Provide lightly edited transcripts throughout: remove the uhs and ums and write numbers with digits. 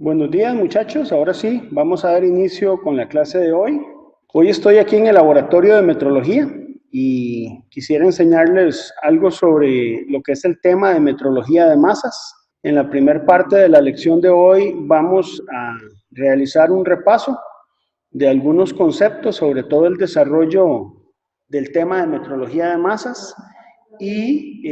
Buenos días muchachos, ahora sí, vamos a dar inicio con la clase de hoy. Hoy estoy aquí en el laboratorio de metrología y quisiera enseñarles algo sobre lo que es el tema de metrología de masas. En la primera parte de la lección de hoy vamos a realizar un repaso de algunos conceptos, sobre todo el desarrollo del tema de metrología de masas. Y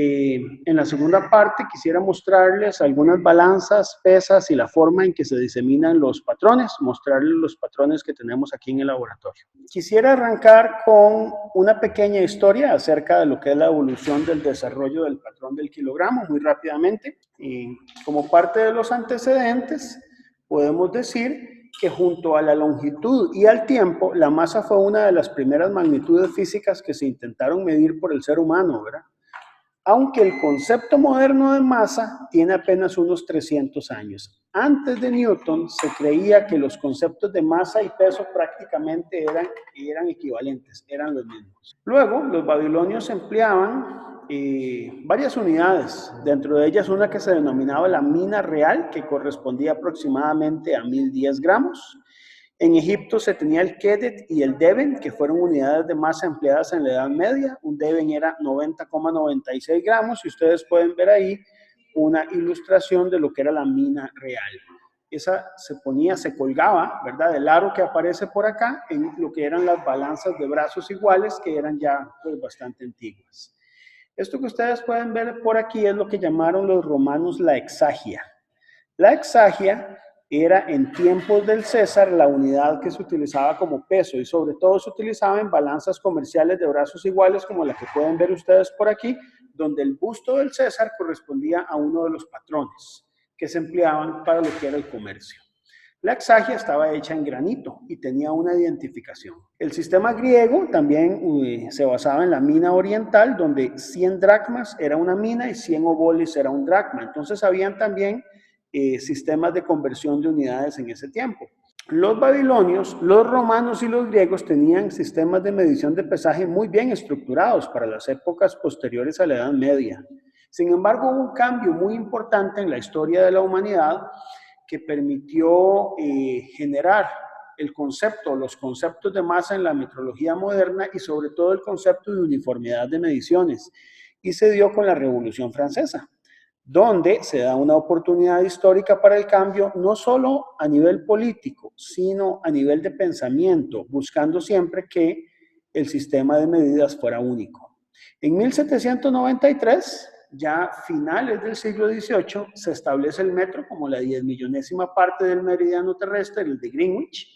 en la segunda parte quisiera mostrarles algunas balanzas, pesas y la forma en que se diseminan los patrones, mostrarles los patrones que tenemos aquí en el laboratorio. Quisiera arrancar con una pequeña historia acerca de lo que es la evolución del desarrollo del patrón del kilogramo, muy rápidamente. Y como parte de los antecedentes, podemos decir que junto a la longitud y al tiempo, la masa fue una de las primeras magnitudes físicas que se intentaron medir por el ser humano, ¿verdad? Aunque el concepto moderno de masa tiene apenas unos 300 años. Antes de Newton se creía que los conceptos de masa y peso prácticamente eran equivalentes, eran los mismos. Luego, los babilonios empleaban varias unidades, dentro de ellas una que se denominaba la mina real, que correspondía aproximadamente a 1010 gramos. En Egipto se tenía el kedet y el deben, que fueron unidades de masa empleadas en la Edad Media. Un deben era 90,96 gramos y ustedes pueden ver ahí una ilustración de lo que era la mina real. Esa se colgaba, ¿verdad? Del aro que aparece por acá en lo que eran las balanzas de brazos iguales, que eran ya pues bastante antiguas. Esto que ustedes pueden ver por aquí es lo que llamaron los romanos la exagia. La exagia era en tiempos del César la unidad que se utilizaba como peso y sobre todo se utilizaba en balanzas comerciales de brazos iguales como la que pueden ver ustedes por aquí, donde el busto del César correspondía a uno de los patrones que se empleaban para lo que era el comercio. La exagia estaba hecha en granito y tenía una identificación. El sistema griego también se basaba en la mina oriental, donde 100 dracmas era una mina y 100 oboles era un dracma. Entonces habían también sistemas de conversión de unidades en ese tiempo. Los babilonios, los romanos y los griegos tenían sistemas de medición de pesaje muy bien estructurados para las épocas posteriores a la Edad Media. Sin embargo, hubo un cambio muy importante en la historia de la humanidad que permitió generar el concepto, los conceptos de masa en la metrología moderna y sobre todo el concepto de uniformidad de mediciones. Y se dio con la Revolución Francesa, donde se da una oportunidad histórica para el cambio, no solo a nivel político, sino a nivel de pensamiento, buscando siempre que el sistema de medidas fuera único. En 1793, ya finales del siglo XVIII, se establece el metro como la 10.000.000ª parte del meridiano terrestre, el de Greenwich,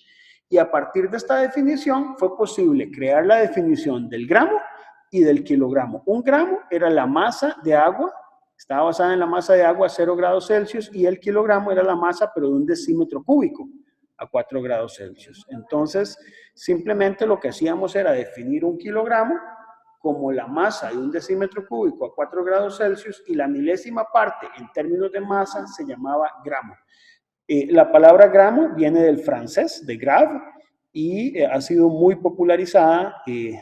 y a partir de esta definición fue posible crear la definición del gramo y del kilogramo. Un gramo era la masa de agua, estaba basada en la masa de agua a 0 grados Celsius y el kilogramo era la masa pero de un decímetro cúbico a 4 grados Celsius. Entonces, simplemente lo que hacíamos era definir un kilogramo como la masa de un decímetro cúbico a 4 grados Celsius y la milésima parte en términos de masa se llamaba gramo. La palabra gramo viene del francés, de grave, y ha sido muy popularizada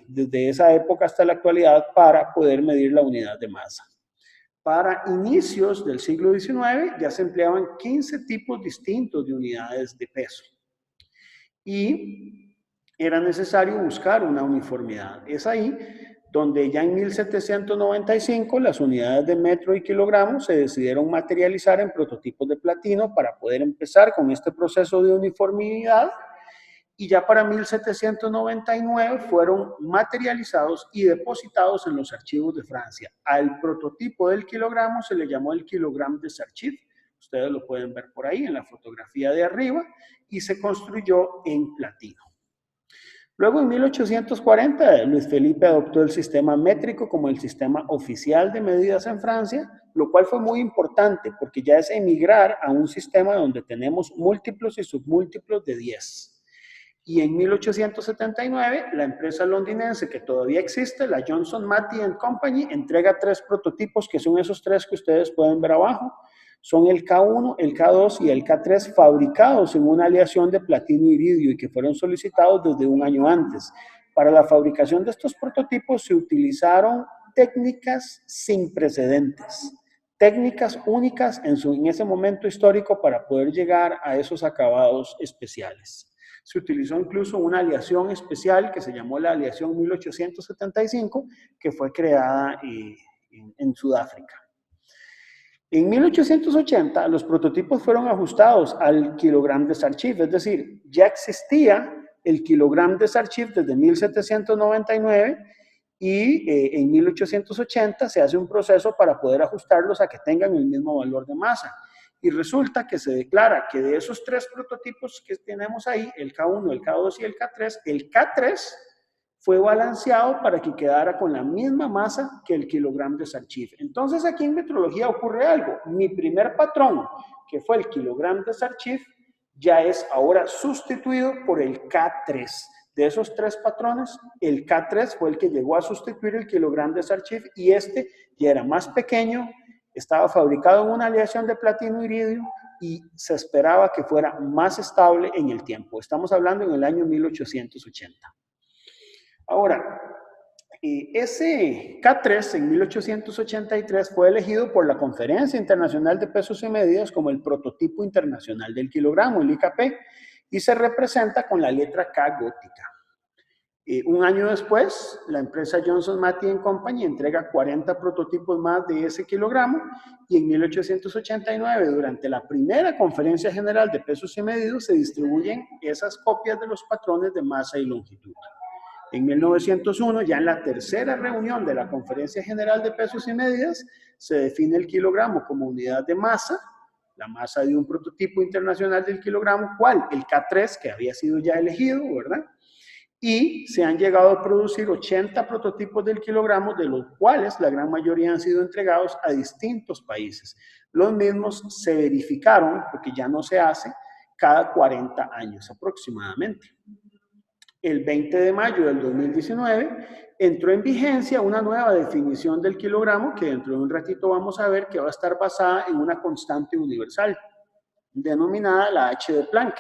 desde esa época hasta la actualidad para poder medir la unidad de masa. Para inicios del siglo XIX ya se empleaban 15 tipos distintos de unidades de peso y era necesario buscar una uniformidad. Es ahí donde ya en 1795 las unidades de metro y kilogramo se decidieron materializar en prototipos de platino para poder empezar con este proceso de uniformidad y ya para 1799 fueron materializados y depositados en los archivos de Francia. Al prototipo del kilogramo se le llamó el kilogramme des archives, ustedes lo pueden ver por ahí en la fotografía de arriba, y se construyó en platino. Luego, en 1840, Luis Felipe adoptó el sistema métrico como el sistema oficial de medidas en Francia, lo cual fue muy importante porque ya es emigrar a un sistema donde tenemos múltiplos y submúltiplos de 10. Y en 1879, la empresa londinense que todavía existe, la Johnson Matthey Company, entrega 3 prototipos, que son esos 3 que ustedes pueden ver abajo. Son el K1, el K2 y el K3 fabricados en una aleación de platino y iridio y que fueron solicitados desde un año antes. Para la fabricación de estos prototipos se utilizaron técnicas sin precedentes. técnicas únicas en ese momento histórico para poder llegar a esos acabados especiales. Se utilizó incluso una aleación especial que se llamó la aleación 1875, que fue creada en Sudáfrica. En 1880, los prototipos fueron ajustados al kilogram de Sarchiv, es decir, ya existía el kilogram de Sarchiv desde 1799 y en 1880 se hace un proceso para poder ajustarlos a que tengan el mismo valor de masa. Y resulta que se declara que de esos tres prototipos que tenemos ahí, el K1, el K2 y el K3 fue balanceado para que quedara con la misma masa que el kilogramo de Sarchiv. Entonces aquí en metrología ocurre algo. Mi primer patrón, que fue el kilogramo de Sarchiv, ya es ahora sustituido por el K3. De esos tres patrones, el K3 fue el que llegó a sustituir el kilogramo de Sarchiv y este ya era más pequeño, estaba fabricado en una aleación de platino iridio y se esperaba que fuera más estable en el tiempo. Estamos hablando en el año 1880. Ahora, ese K3 en 1883 fue elegido por la Conferencia Internacional de Pesos y Medidas como el prototipo internacional del kilogramo, el IKP, y se representa con la letra K gótica. Un año después, la empresa Johnson Matthey Company entrega 40 prototipos más de ese kilogramo y en 1889, durante la primera Conferencia General de Pesos y Medidas, se distribuyen esas copias de los patrones de masa y longitud. En 1901, ya en la tercera reunión de la Conferencia General de Pesos y Medidas, se define el kilogramo como unidad de masa, la masa de un prototipo internacional del kilogramo, ¿cuál? El K3, que había sido ya elegido, ¿verdad? Y se han llegado a producir 80 prototipos del kilogramo, de los cuales la gran mayoría han sido entregados a distintos países. Los mismos se verificaron, porque ya no se hace, cada 40 años aproximadamente. El 20 de mayo del 2019 entró en vigencia una nueva definición del kilogramo que dentro de un ratito vamos a ver que va a estar basada en una constante universal denominada la H de Planck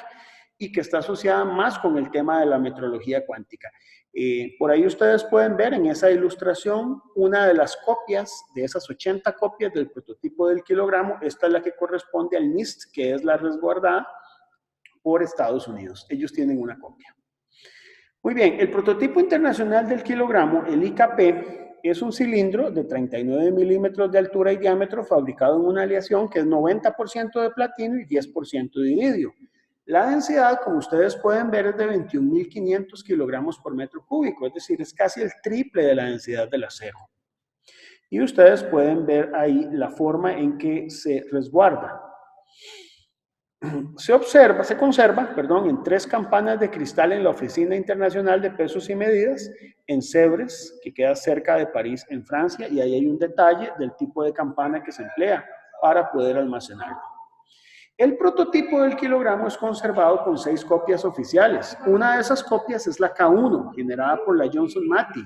y que está asociada más con el tema de la metrología cuántica. Por ahí ustedes pueden ver en esa ilustración una de las copias, de esas 80 copias del prototipo del kilogramo. Esta es la que corresponde al NIST, que es la resguardada por Estados Unidos. Ellos tienen una copia. Muy bien, el prototipo internacional del kilogramo, el IKP, es un cilindro de 39 milímetros de altura y diámetro fabricado en una aleación que es 90% de platino y 10% de iridio. La densidad, como ustedes pueden ver, es de 21.500 kilogramos por metro cúbico, es decir, es casi el triple de la densidad del acero. Y ustedes pueden ver ahí la forma en que se resguarda. Se conserva en 3 campanas de cristal en la Oficina Internacional de Pesos y Medidas, en Sèvres, que queda cerca de París, en Francia, y ahí hay un detalle del tipo de campana que se emplea para poder almacenarlo. El prototipo del kilogramo es conservado con 6 copias oficiales. Una de esas copias es la K1, generada por la Johnson Matthey,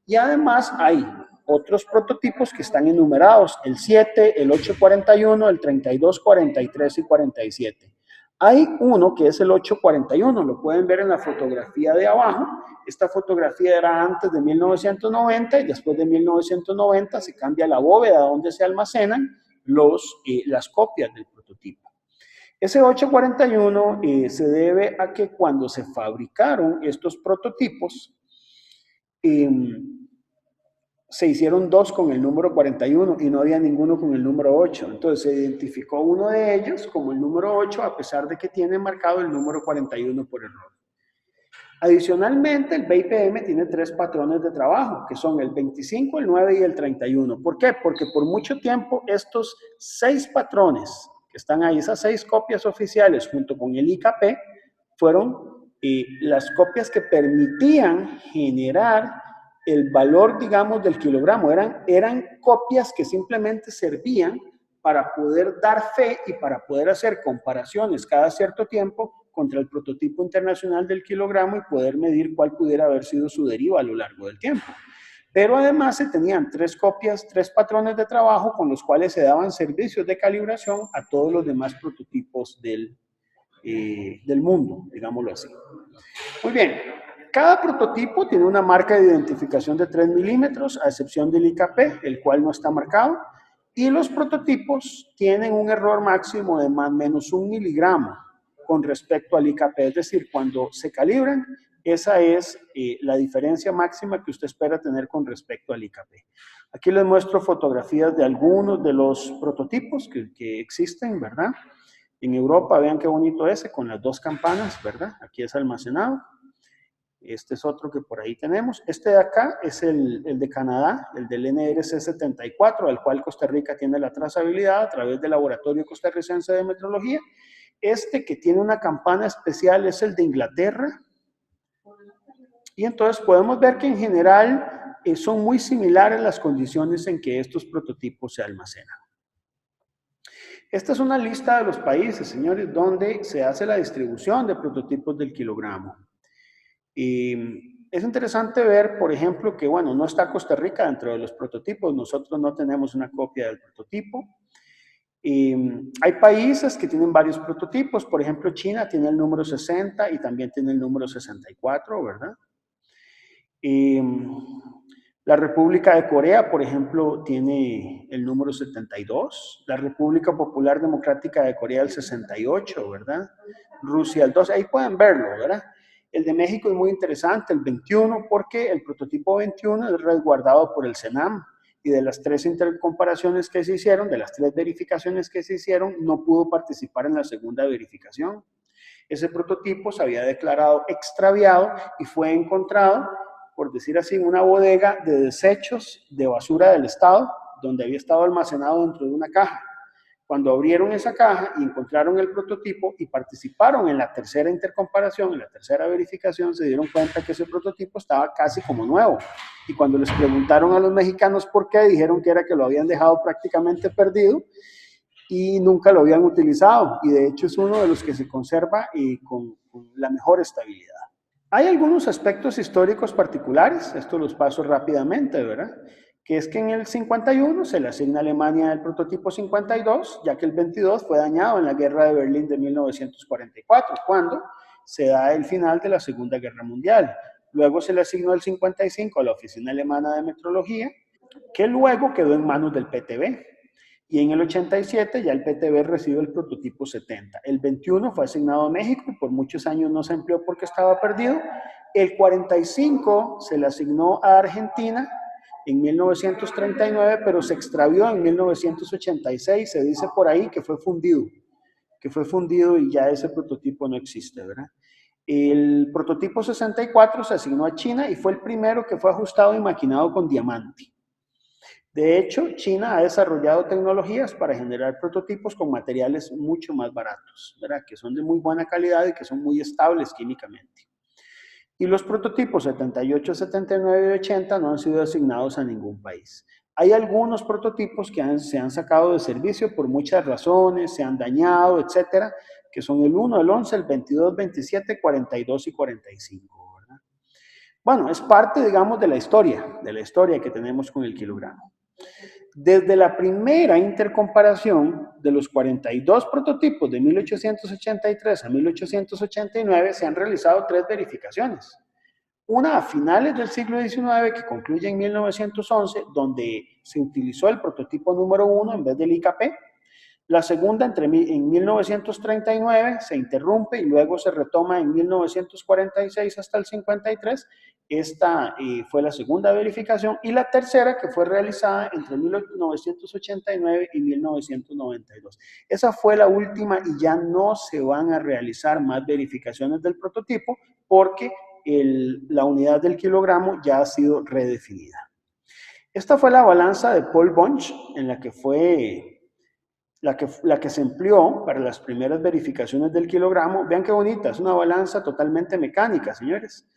y además hay otros prototipos que están enumerados, el 7, el 841, el 32, 43 y 47. Hay uno que es el 841, lo pueden ver en la fotografía de abajo. Esta fotografía era antes de 1990 y después de 1990 se cambia la bóveda donde se almacenan las copias del prototipo. Ese 841 se debe a que cuando se fabricaron estos prototipos, se hicieron 2 con el número 41 y no había ninguno con el número 8. Entonces se identificó uno de ellos como el número 8 a pesar de que tiene marcado el número 41 por error. Adicionalmente, el BIPM tiene 3 patrones de trabajo, que son el 25, el 9 y el 31. ¿Por qué? Porque por mucho tiempo estos 6 patrones que están ahí, esas 6 copias oficiales junto con el IKP, fueron las copias que permitían generar el valor, digamos, del kilogramo. Eran copias que simplemente servían para poder dar fe y para poder hacer comparaciones cada cierto tiempo contra el prototipo internacional del kilogramo y poder medir cuál pudiera haber sido su deriva a lo largo del tiempo. Pero además se tenían 3 copias, 3 patrones de trabajo con los cuales se daban servicios de calibración a todos los demás prototipos del mundo, digámoslo así. Muy bien. Cada prototipo tiene una marca de identificación de 3 milímetros, a excepción del IKP, el cual no está marcado. Y los prototipos tienen un error máximo de más o menos 1 miligramo con respecto al IKP, es decir, cuando se calibran, esa es la diferencia máxima que usted espera tener con respecto al IKP. Aquí les muestro fotografías de algunos de los prototipos que existen, ¿verdad? En Europa, vean qué bonito ese, con las 2 campanas, ¿verdad? Aquí es almacenado. Este es otro que por ahí tenemos. Este de acá es el de Canadá, el del NRC 74, al cual Costa Rica tiene la trazabilidad a través del Laboratorio Costarricense de Metrología. Este que tiene una campana especial es el de Inglaterra. Y entonces podemos ver que en general son muy similares las condiciones en que estos prototipos se almacenan. Esta es una lista de los países, señores, donde se hace la distribución de prototipos del kilogramo. Y es interesante ver, por ejemplo, que, bueno, no está Costa Rica dentro de los prototipos, nosotros no tenemos una copia del prototipo. Y hay países que tienen varios prototipos, por ejemplo, China tiene el número 60 y también tiene el número 64, ¿verdad? Y la República de Corea, por ejemplo, tiene el número 72, la República Popular Democrática de Corea el 68, ¿verdad? Rusia el 12, ahí pueden verlo, ¿verdad? El de México es muy interesante, el 21, porque el prototipo 21 es resguardado por el CENAM y de las 3 intercomparaciones que se hicieron, de las 3 verificaciones que se hicieron, no pudo participar en la segunda verificación. Ese prototipo se había declarado extraviado y fue encontrado, por decir así, en una bodega de desechos de basura del Estado, donde había estado almacenado dentro de una caja. Cuando abrieron esa caja y encontraron el prototipo y participaron en la tercera intercomparación, en la tercera verificación, se dieron cuenta que ese prototipo estaba casi como nuevo. Y cuando les preguntaron a los mexicanos por qué, dijeron que era que lo habían dejado prácticamente perdido y nunca lo habían utilizado. Y de hecho es uno de los que se conserva con la mejor estabilidad. Hay algunos aspectos históricos particulares, esto los paso rápidamente, ¿verdad? Que es que en el 51 se le asigna a Alemania el prototipo 52, ya que el 22 fue dañado en la Guerra de Berlín de 1944, cuando se da el final de la Segunda Guerra Mundial. Luego se le asignó el 55 a la Oficina Alemana de Metrología, que luego quedó en manos del PTB. Y en el 87 ya el PTB recibió el prototipo 70. El 21 fue asignado a México y por muchos años no se empleó porque estaba perdido. El 45 se le asignó a Argentina en 1939, pero se extravió en 1986. Se dice por ahí que fue fundido y ya ese prototipo no existe, ¿verdad? El prototipo 64 se asignó a China y fue el primero que fue ajustado y maquinado con diamante. De hecho, China ha desarrollado tecnologías para generar prototipos con materiales mucho más baratos, ¿verdad? Que son de muy buena calidad y que son muy estables químicamente. Y los prototipos 78, 79 y 80 no han sido asignados a ningún país. Hay algunos prototipos que se han sacado de servicio por muchas razones, se han dañado, etcétera, que son el 1, el 11, el 22, 27, 42 y 45, ¿verdad? Bueno, es parte, digamos, de la historia que tenemos con el kilogramo. Desde la primera intercomparación de los 42 prototipos de 1883 a 1889 se han realizado 3 verificaciones. Una a finales del siglo XIX que concluye en 1911, donde se utilizó el prototipo número 1 en vez del IKP. La segunda en 1939 se interrumpe y luego se retoma en 1946 hasta el 53. Esta fue la segunda verificación y la tercera que fue realizada entre 1989 y 1992. Esa fue la última y ya no se van a realizar más verificaciones del prototipo porque la unidad del kilogramo ya ha sido redefinida. Esta fue la balanza de Paul Bunch en la que fue la que se empleó para las primeras verificaciones del kilogramo. Vean qué bonita, es una balanza totalmente mecánica, señores.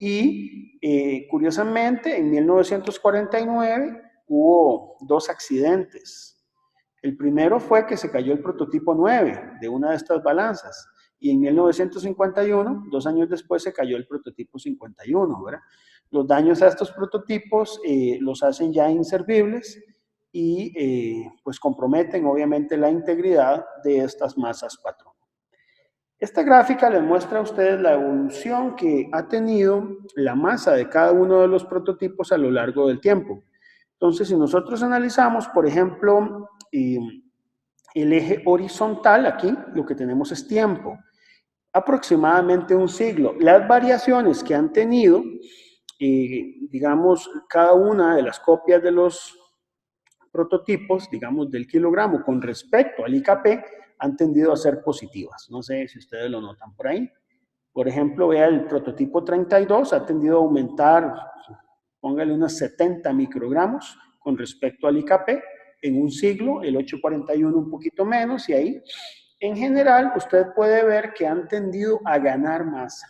Y curiosamente, en 1949 hubo 2 accidentes. El primero fue que se cayó el prototipo 9 de una de estas balanzas. Y en 1951, 2 años después, se cayó el prototipo 51, ¿verdad? Los daños a estos prototipos los hacen ya inservibles y pues comprometen obviamente la integridad de estas masas patrón. Esta gráfica les muestra a ustedes la evolución que ha tenido la masa de cada uno de los prototipos a lo largo del tiempo. Entonces, si nosotros analizamos, por ejemplo, el eje horizontal, aquí lo que tenemos es tiempo, aproximadamente un siglo. Las variaciones que han tenido, digamos, cada una de las copias de los prototipos, digamos, del kilogramo con respecto al IKP, han tendido a ser positivas. No sé si ustedes lo notan por ahí. Por ejemplo, vea el prototipo 32, ha tendido a aumentar, póngale unos 70 microgramos con respecto al IKP en un siglo, el 841 un poquito menos, y ahí, en general, usted puede ver que han tendido a ganar masa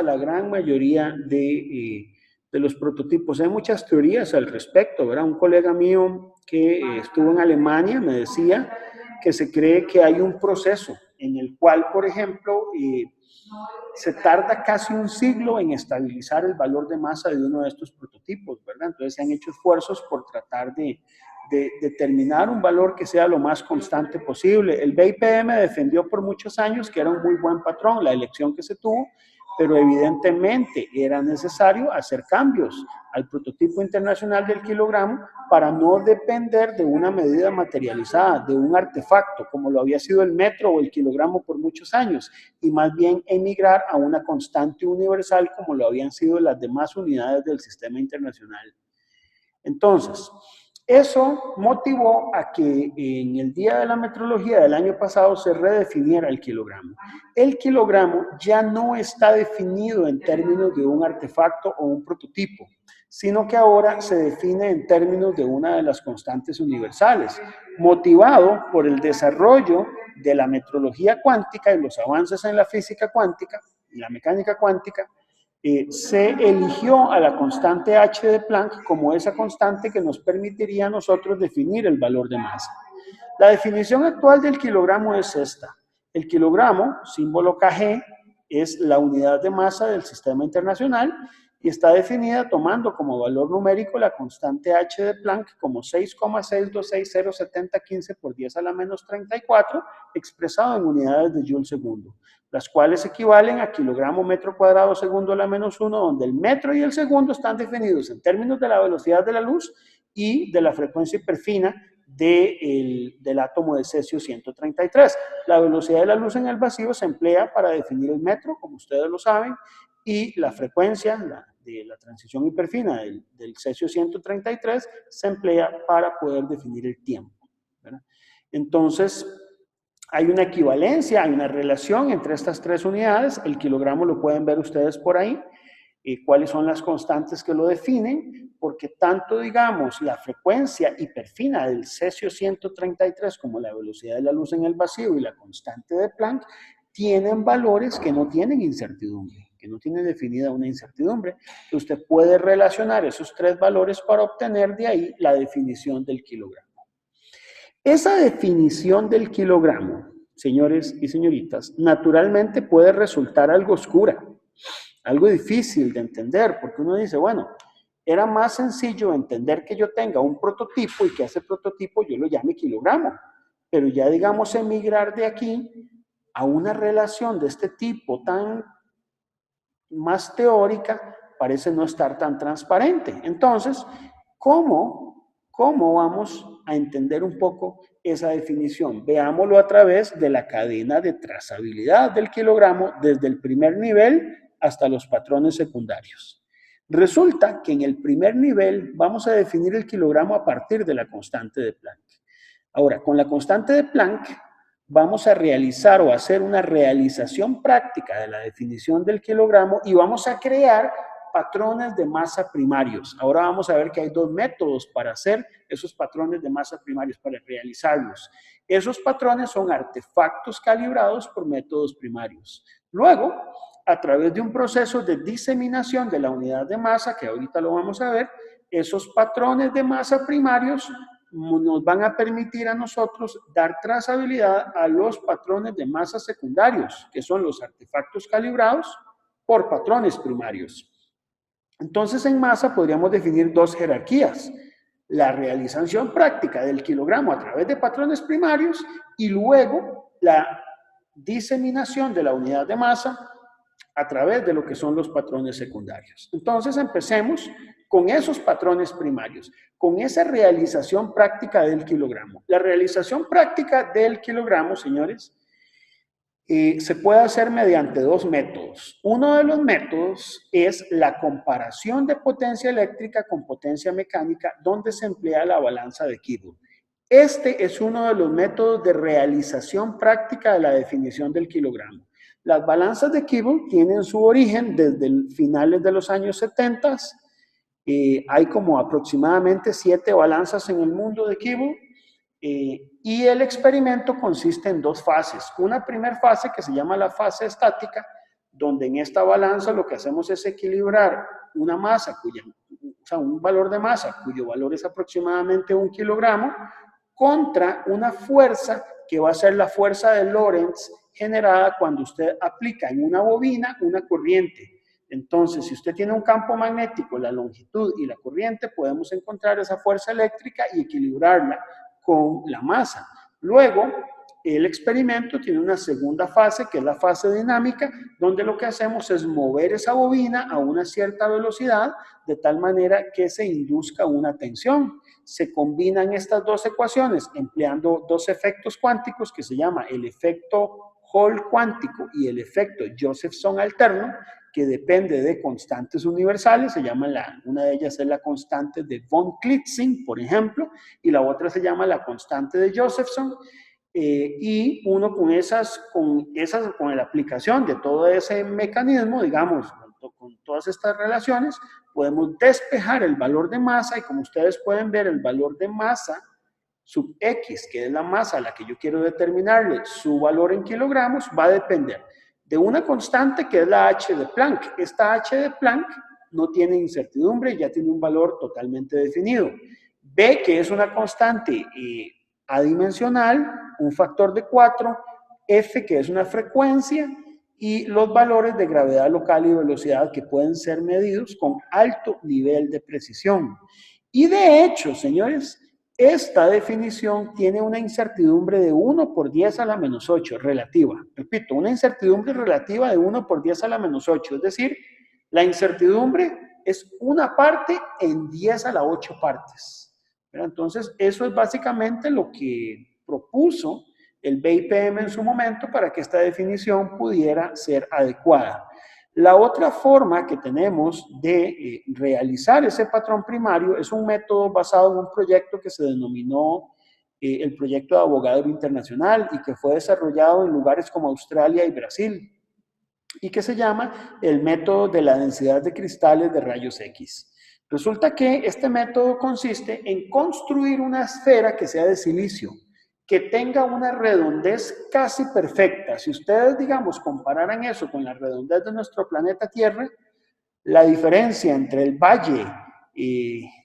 la gran mayoría de los prototipos. Hay muchas teorías al respecto, ¿verdad? Un colega mío que estuvo en Alemania me decía que se cree que hay un proceso en el cual, por ejemplo, se tarda casi un siglo en estabilizar el valor de masa de uno de estos prototipos, ¿verdad? Entonces se han hecho esfuerzos por tratar de determinar un valor que sea lo más constante posible. El BIPM defendió por muchos años que era un muy buen patrón la elección que se tuvo, pero evidentemente era necesario hacer cambios al prototipo internacional del kilogramo para no depender de una medida materializada, de un artefacto, como lo había sido el metro o el kilogramo por muchos años, y más bien emigrar a una constante universal como lo habían sido las demás unidades del sistema internacional. Entonces, eso motivó a que en el Día de la Metrología del año pasado se redefiniera el kilogramo. El kilogramo ya no está definido en términos de un artefacto o un prototipo, sino que ahora se define en términos de una de las constantes universales, motivado por el desarrollo de la metrología cuántica y los avances en la física cuántica y la mecánica cuántica. Se eligió a la constante h de Planck como esa constante que nos permitiría a nosotros definir el valor de masa. La definición actual del kilogramo es esta. El kilogramo, símbolo Kg, es la unidad de masa del sistema internacional y está definida tomando como valor numérico la constante h de Planck como 6,62607015 por 10 a la menos 34, expresado en unidades de Joule segundo, las cuales equivalen a kilogramo metro cuadrado segundo a la menos 1, donde el metro y el segundo están definidos en términos de la velocidad de la luz y de la frecuencia hiperfina del átomo de cesio 133. La velocidad de la luz en el vacío se emplea para definir el metro, como ustedes lo saben, y la frecuencia de la transición hiperfina del cesio 133 se emplea para poder definir el tiempo, ¿verdad? Entonces, hay una equivalencia, hay una relación entre estas tres unidades. El kilogramo lo pueden ver ustedes por ahí. Cuáles son las constantes que lo definen, porque tanto, digamos, la frecuencia hiperfina del cesio 133 como la velocidad de la luz en el vacío y la constante de Planck tienen valores que no tienen incertidumbre, que no tienen definida una incertidumbre. Usted puede relacionar esos tres valores para obtener de ahí la definición del kilogramo. Esa definición del kilogramo, señores y señoritas, naturalmente puede resultar algo oscura, algo difícil de entender, porque uno dice, bueno, era más sencillo entender que yo tenga un prototipo y que ese prototipo yo lo llame kilogramo, pero ya digamos emigrar de aquí a una relación de este tipo tan más teórica parece no estar tan transparente. Entonces, ¿cómo vamos a entender un poco esa definición? Veámoslo a través de la cadena de trazabilidad del kilogramo desde el primer nivel hasta los patrones secundarios. Resulta que en el primer nivel vamos a definir el kilogramo a partir de la constante de Planck. Ahora, con la constante de Planck vamos a realizar o hacer una realización práctica de la definición del kilogramo y vamos a crear patrones de masa primarios. Ahora vamos a ver que hay dos métodos para hacer esos patrones de masa primarios, para realizarlos. Esos patrones son artefactos calibrados por métodos primarios. Luego, a través de un proceso de diseminación de la unidad de masa, que ahorita lo vamos a ver, esos patrones de masa primarios nos van a permitir a nosotros dar trazabilidad a los patrones de masa secundarios, que son los artefactos calibrados por patrones primarios. Entonces, en masa podríamos definir dos jerarquías: la realización práctica del kilogramo a través de patrones primarios y luego la diseminación de la unidad de masa a través de lo que son los patrones secundarios. Entonces, empecemos con esos patrones primarios, con esa realización práctica del kilogramo. La realización práctica del kilogramo, señores, se puede hacer mediante dos métodos. Uno de los métodos es la comparación de potencia eléctrica con potencia mecánica, donde se emplea la balanza de Kibball. Este es uno de los métodos de realización práctica de la definición del kilogramo. Las balanzas de Kibball tienen su origen desde finales de los años 70. Hay como aproximadamente 7 balanzas en el mundo de Kibball. Y el experimento consiste en dos fases. Una primera fase que se llama la fase estática, donde en esta balanza lo que hacemos es equilibrar una masa, o sea, un valor de masa cuyo valor es aproximadamente 1 kilogramo, contra una fuerza que va a ser la fuerza de Lorentz generada cuando usted aplica en una bobina una corriente. Entonces, si usted tiene un campo magnético, la longitud y la corriente, podemos encontrar esa fuerza eléctrica y equilibrarla con la masa. Luego, el experimento tiene una segunda fase, que es la fase dinámica, donde lo que hacemos es mover esa bobina a una cierta velocidad, de tal manera que se induzca una tensión. Se combinan estas dos ecuaciones empleando dos efectos cuánticos que se llama el efecto Hall cuántico y el efecto Josephson alterno, que depende de constantes universales. Se llama una de ellas es la constante de von Klitzing, por ejemplo, y la otra se llama la constante de Josephson. Y uno con la aplicación de todo ese mecanismo, digamos, con todas estas relaciones, podemos despejar el valor de masa, y como ustedes pueden ver, el valor de masa sub X, que es la masa a la que yo quiero determinarle su valor en kilogramos, va a depender de una constante que es la H de Planck. Esta H de Planck no tiene incertidumbre, ya tiene un valor totalmente definido. B, que es una constante adimensional, un factor de 4, F, que es una frecuencia, y los valores de gravedad local y velocidad que pueden ser medidos con alto nivel de precisión. Y de hecho, señores, esta definición tiene una incertidumbre de 1 por 10 a la menos 8 relativa. Repito, una incertidumbre relativa de 1 por 10 a la menos 8. Es decir, la incertidumbre es una parte en 10 a la 8 partes. Entonces, eso es básicamente lo que propuso el BIPM en su momento para que esta definición pudiera ser adecuada. La otra forma que tenemos de realizar ese patrón primario es un método basado en un proyecto que se denominó el proyecto de Avogadro Internacional y que fue desarrollado en lugares como Australia y Brasil, y que se llama el método de la densidad de cristales de rayos X. Resulta que este método consiste en construir una esfera que sea de silicio, que tenga una redondez casi perfecta. Si ustedes, digamos, compararan eso con la redondez de nuestro planeta Tierra, la diferencia entre el valle,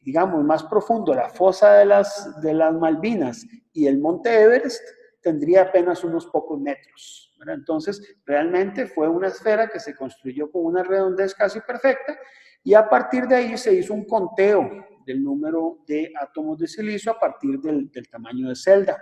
digamos, más profundo, la fosa de las Malvinas y el monte Everest, tendría apenas unos pocos metros, ¿verdad? Entonces, realmente fue una esfera que se construyó con una redondez casi perfecta, y a partir de ahí se hizo un conteo del número de átomos de silicio a partir del tamaño de celda.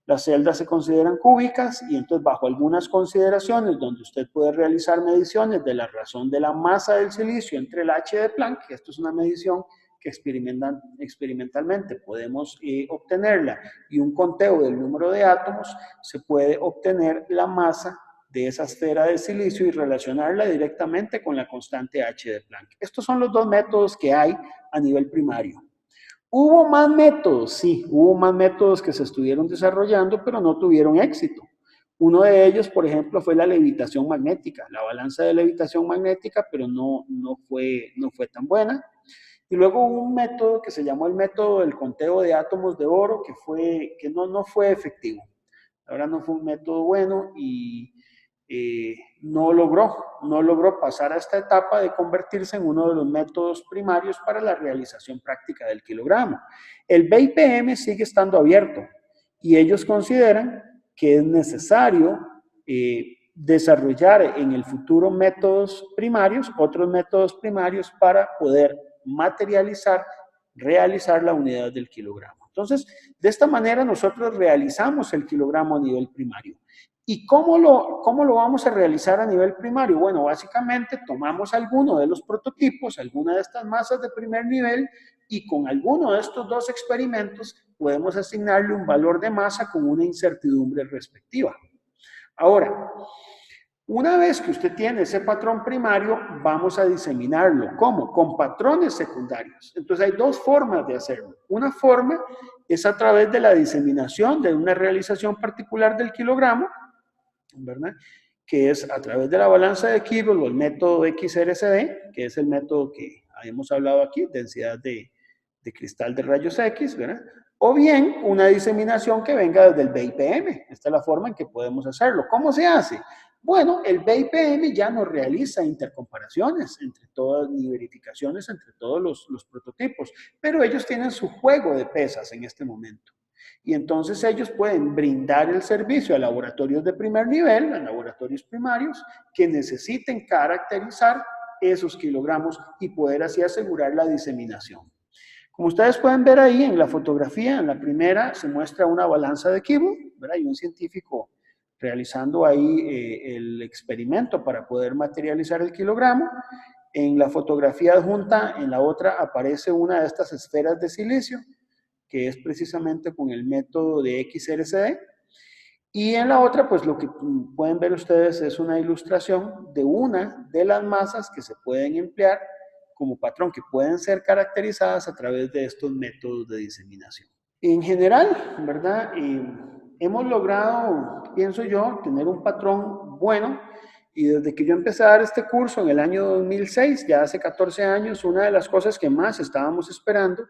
Las celdas se consideran cúbicas, y entonces bajo algunas consideraciones donde usted puede realizar mediciones de la razón de la masa del silicio entre el H de Planck, que esto es una medición que experimentalmente podemos obtenerla, y un conteo del número de átomos, se puede obtener la masa de esa esfera de silicio y relacionarla directamente con la constante H de Planck. Estos son los dos métodos que hay a nivel primario. ¿Hubo más métodos? Sí, hubo más métodos que se estuvieron desarrollando, pero no tuvieron éxito. Uno de ellos, por ejemplo, fue la levitación magnética, la balanza de levitación magnética, pero no fue tan buena. Y luego hubo un método que se llamó el método del conteo de átomos de oro, que no fue efectivo. La verdad, no fue un método bueno y no logró pasar a esta etapa de convertirse en uno de los métodos primarios para la realización práctica del kilogramo. El BIPM sigue estando abierto y ellos consideran que es necesario desarrollar en el futuro otros métodos primarios para poder realizar la unidad del kilogramo. Entonces, de esta manera nosotros realizamos el kilogramo a nivel primario. ¿Y cómo lo vamos a realizar a nivel primario? Bueno, básicamente tomamos alguno de los prototipos, alguna de estas masas de primer nivel, y con alguno de estos dos experimentos podemos asignarle un valor de masa con una incertidumbre respectiva. Ahora, una vez que usted tiene ese patrón primario, vamos a diseminarlo. ¿Cómo? Con patrones secundarios. Entonces hay dos formas de hacerlo. Una forma es a través de la diseminación de una realización particular del kilogramo, ¿verdad? Que es a través de la balanza de Kibble o el método XRCD, que es el método que hemos hablado aquí, densidad de cristal de rayos X, ¿verdad? O bien una diseminación que venga desde el BIPM. Esta es la forma en que podemos hacerlo. ¿Cómo se hace? Bueno, el BIPM ya no realiza intercomparaciones entre todas ni verificaciones entre todos los prototipos, pero ellos tienen su juego de pesas en este momento. Y entonces ellos pueden brindar el servicio a laboratorios de primer nivel, a laboratorios primarios, que necesiten caracterizar esos kilogramos y poder así asegurar la diseminación. Como ustedes pueden ver ahí en la fotografía, en la primera se muestra una balanza de Kibble, ¿verdad? Y un científico realizando ahí el experimento para poder materializar el kilogramo. En la fotografía adjunta, en la otra, aparece una de estas esferas de silicio, que es precisamente con el método de XRCD. Y en la otra, pues lo que pueden ver ustedes es una ilustración de una de las masas que se pueden emplear como patrón, que pueden ser caracterizadas a través de estos métodos de diseminación. En general, ¿verdad? Hemos logrado, pienso yo, tener un patrón bueno, y desde que yo empecé a dar este curso en el año 2006, ya hace 14 años, una de las cosas que más estábamos esperando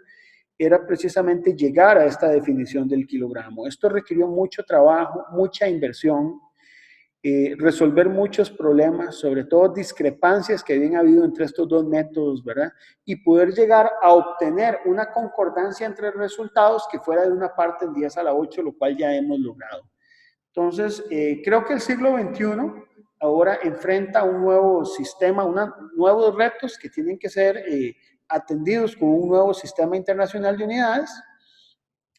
era precisamente llegar a esta definición del kilogramo. Esto requirió mucho trabajo, mucha inversión, resolver muchos problemas, sobre todo discrepancias que habían habido entre estos dos métodos, ¿verdad? Y poder llegar a obtener una concordancia entre resultados que fuera de una parte en 10 a la 8, lo cual ya hemos logrado. Entonces, creo que el siglo XXI ahora enfrenta un nuevo sistema, nuevos retos que tienen que ser atendidos con un nuevo sistema internacional de unidades.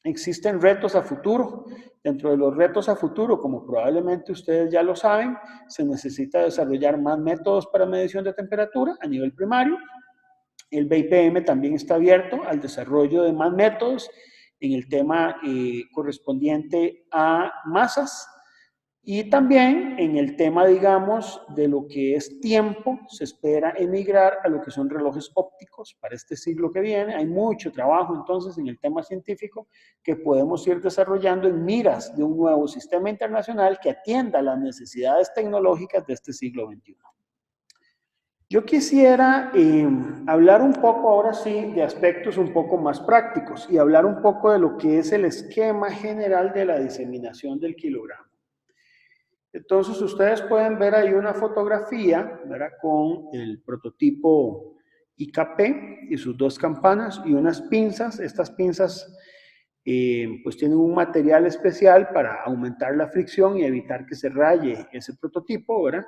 Existen retos a futuro. Dentro de los retos a futuro, como probablemente ustedes ya lo saben, se necesita desarrollar más métodos para medición de temperatura a nivel primario. El BIPM también está abierto al desarrollo de más métodos en el tema correspondiente a masas. Y también en el tema, digamos, de lo que es tiempo, se espera emigrar a lo que son relojes ópticos para este siglo que viene. Hay mucho trabajo entonces en el tema científico que podemos ir desarrollando en miras de un nuevo sistema internacional que atienda las necesidades tecnológicas de este siglo XXI. Yo quisiera hablar un poco ahora sí de aspectos un poco más prácticos y hablar un poco de lo que es el esquema general de la diseminación del kilogramo. Entonces, ustedes pueden ver ahí una fotografía, ¿verdad? Con el prototipo IKP y sus dos campanas y unas pinzas. Estas pinzas pues tienen un material especial para aumentar la fricción y evitar que se raye ese prototipo, ¿verdad?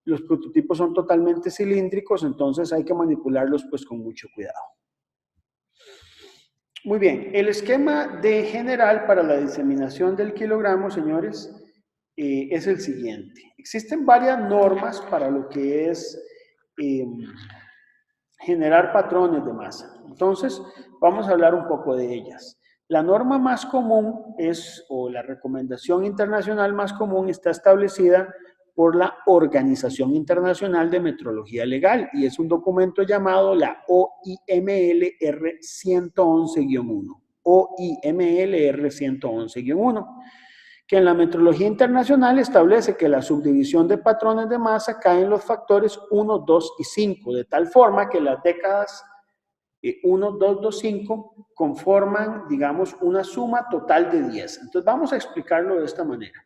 Los prototipos son totalmente cilíndricos, entonces hay que manipularlos pues con mucho cuidado. Muy bien, el esquema de general para la diseminación del kilogramo, señores, es el siguiente. Existen varias normas para lo que es generar patrones de masa. Entonces, vamos a hablar un poco de ellas. La norma más común es, o la recomendación internacional más común, está establecida por la Organización Internacional de Metrología Legal y es un documento llamado la OIMLR 111-1. OIMLR 111-1, que en la metrología internacional establece que la subdivisión de patrones de masa cae en los factores 1, 2 y 5, de tal forma que las décadas 1, 2, 2, 5 conforman, digamos, una suma total de 10. Entonces vamos a explicarlo de esta manera.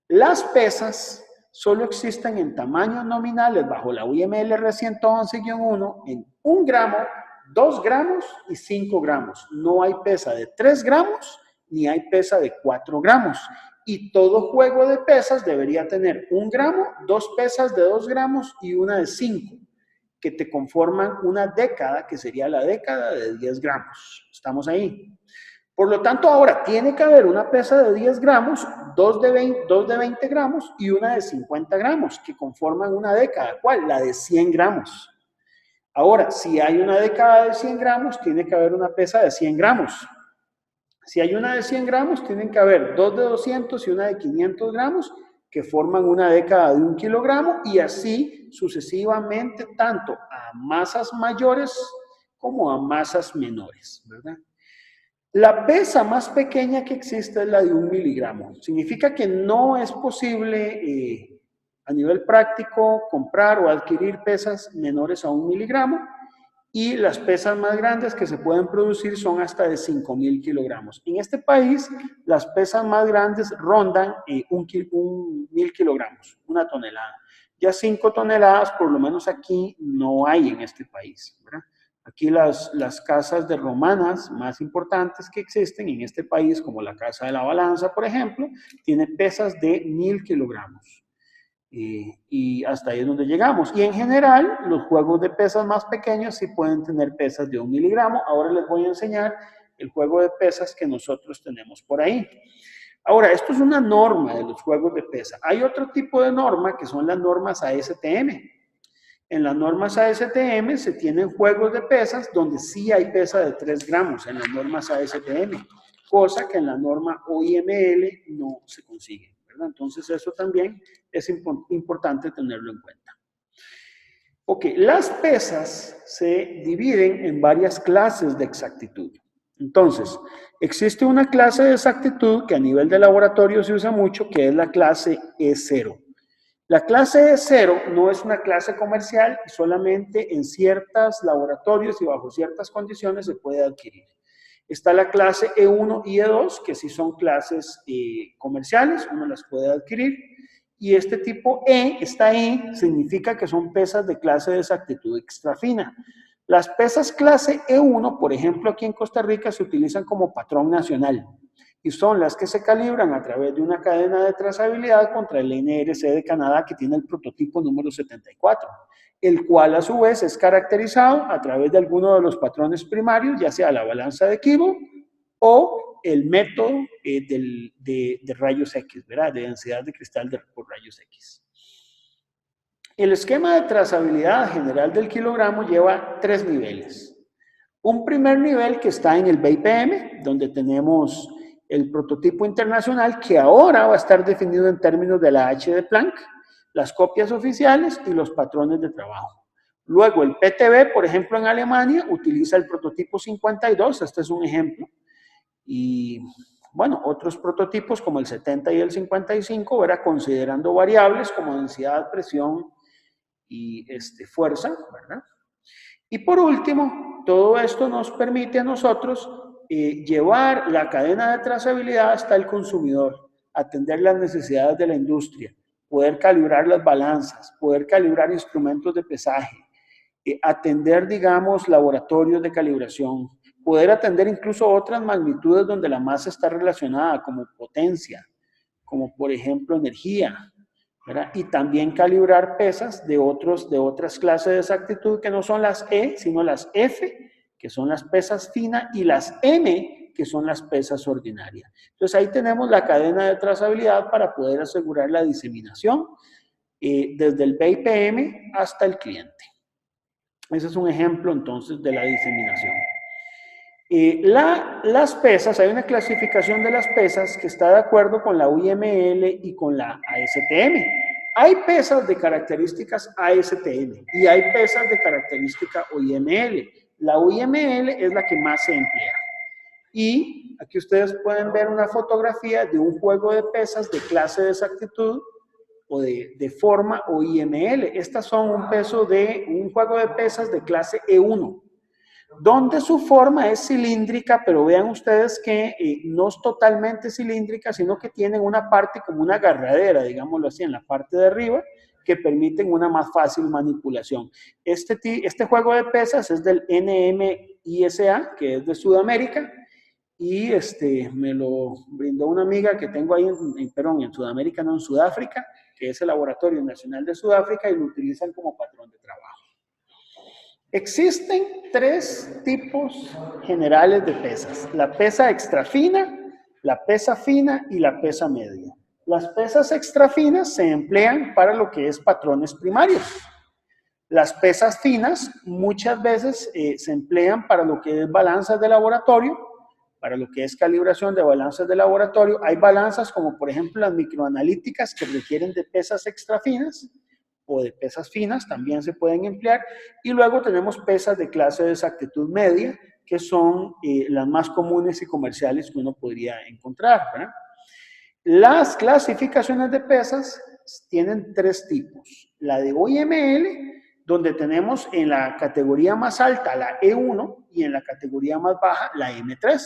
Las pesas solo existen en tamaños nominales bajo la UMLR 111-1 en 1 gramo, 2 gramos y 5 gramos. No hay pesa de 3 gramos ni hay pesa de 4 gramos. Y todo juego de pesas debería tener 1 gramo, 2 pesas de 2 gramos y una de 5, que te conforman una década, que sería la década de 10 gramos. Estamos ahí. Por lo tanto, ahora tiene que haber una pesa de 10 gramos, dos de 20 gramos y una de 50 gramos, que conforman una década. ¿Cuál? La de 100 gramos. Ahora, si hay una década de 100 gramos, tiene que haber una pesa de 100 gramos. Si hay una de 100 gramos, tienen que haber dos de 200 y una de 500 gramos, que forman una década de 1 kilogramo, y así sucesivamente, tanto a masas mayores como a masas menores, ¿verdad? La pesa más pequeña que existe es la de 1 miligramo. Significa que no es posible a nivel práctico comprar o adquirir pesas menores a 1 miligramo, y las pesas más grandes que se pueden producir son hasta de 5.000 kilogramos. En este país, las pesas más grandes rondan 1.000 kilogramos, una tonelada. Ya 5 toneladas, por lo menos aquí, no hay en este país, ¿verdad? Aquí las casas de romanas más importantes que existen en este país, como la Casa de la Balanza, por ejemplo, tiene pesas de 1.000 kilogramos. Y hasta ahí es donde llegamos. Y en general, los juegos de pesas más pequeños sí pueden tener pesas de 1 miligramo. Ahora les voy a enseñar el juego de pesas que nosotros tenemos por ahí. Ahora, esto es una norma de los juegos de pesa. Hay otro tipo de norma que son las normas ASTM. En las normas ASTM se tienen juegos de pesas donde sí hay pesa de 3 gramos en las normas ASTM, cosa que en la norma OIML no se consigue, ¿verdad? Entonces eso también es importante tenerlo en cuenta. Ok, las pesas se dividen en varias clases de exactitud. Entonces, existe una clase de exactitud que a nivel de laboratorio se usa mucho, que es la clase E0. La clase E0 no es una clase comercial y solamente en ciertos laboratorios y bajo ciertas condiciones se puede adquirir. Está la clase E1 y E2, que sí son clases comerciales, uno las puede adquirir. Y este tipo E, esta E, significa que son pesas de clase de exactitud extra fina. Las pesas clase E1, por ejemplo, aquí en Costa Rica se utilizan como patrón nacional y son las que se calibran a través de una cadena de trazabilidad contra el NRC de Canadá, que tiene el prototipo número 74, el cual a su vez es caracterizado a través de alguno de los patrones primarios, ya sea la balanza de Kibo o el método de rayos X, ¿verdad? De densidad de cristal por rayos X. El esquema de trazabilidad general del kilogramo lleva 3 niveles. Un primer nivel que está en el BPM, donde tenemos el prototipo internacional, que ahora va a estar definido en términos de la H de Planck, las copias oficiales y los patrones de trabajo. Luego el PTB, por ejemplo, en Alemania, utiliza el prototipo 52, este es un ejemplo, y bueno, otros prototipos como el 70 y el 55, ¿verdad? Considerando variables como densidad, presión y fuerza, ¿verdad? Y por último, todo esto nos permite a nosotros llevar la cadena de trazabilidad hasta el consumidor, atender las necesidades de la industria, poder calibrar las balanzas, poder calibrar instrumentos de pesaje, atender, digamos, laboratorios de calibración, poder atender incluso otras magnitudes donde la masa está relacionada, como potencia, como por ejemplo energía, ¿verdad? Y también calibrar pesas de otras clases de exactitud que no son las E, sino las F, que son las pesas finas, y las M, que son las pesas ordinarias. Entonces ahí tenemos la cadena de trazabilidad para poder asegurar la diseminación desde el BPM hasta el cliente. Ese es un ejemplo entonces de la diseminación. Las pesas, hay una clasificación de las pesas que está de acuerdo con la UIML y con la ASTM. Hay pesas de características ASTM y hay pesas de característica UIML. La UIML es la que más se emplea. Y aquí ustedes pueden ver una fotografía de un juego de pesas de clase de exactitud o de forma UIML. Estas son un juego de pesas de clase E1. Donde su forma es cilíndrica, pero vean ustedes que no es totalmente cilíndrica, sino que tienen una parte como una agarradera, digámoslo así, en la parte de arriba, que permiten una más fácil manipulación. Este juego de pesas es del NMISA, que es de Sudamérica, y me lo brindó una amiga que tengo ahí en Sudamérica, no en Sudáfrica, que es el Laboratorio Nacional de Sudáfrica, y lo utilizan como patrón de trabajo. Existen 3 tipos generales de pesas: la pesa extra fina, la pesa fina y la pesa media. Las pesas extrafinas se emplean para lo que es patrones primarios. Las pesas finas muchas veces se emplean para lo que es balanzas de laboratorio, para lo que es calibración de balanzas de laboratorio. Hay balanzas como por ejemplo las microanalíticas que requieren de pesas extrafinas o de pesas finas, también se pueden emplear. Y luego tenemos pesas de clase de exactitud media, que son las más comunes y comerciales que uno podría encontrar, ¿verdad? Las clasificaciones de pesas tienen tres tipos. La de OIML, donde tenemos en la categoría más alta la E1 y en la categoría más baja la M3.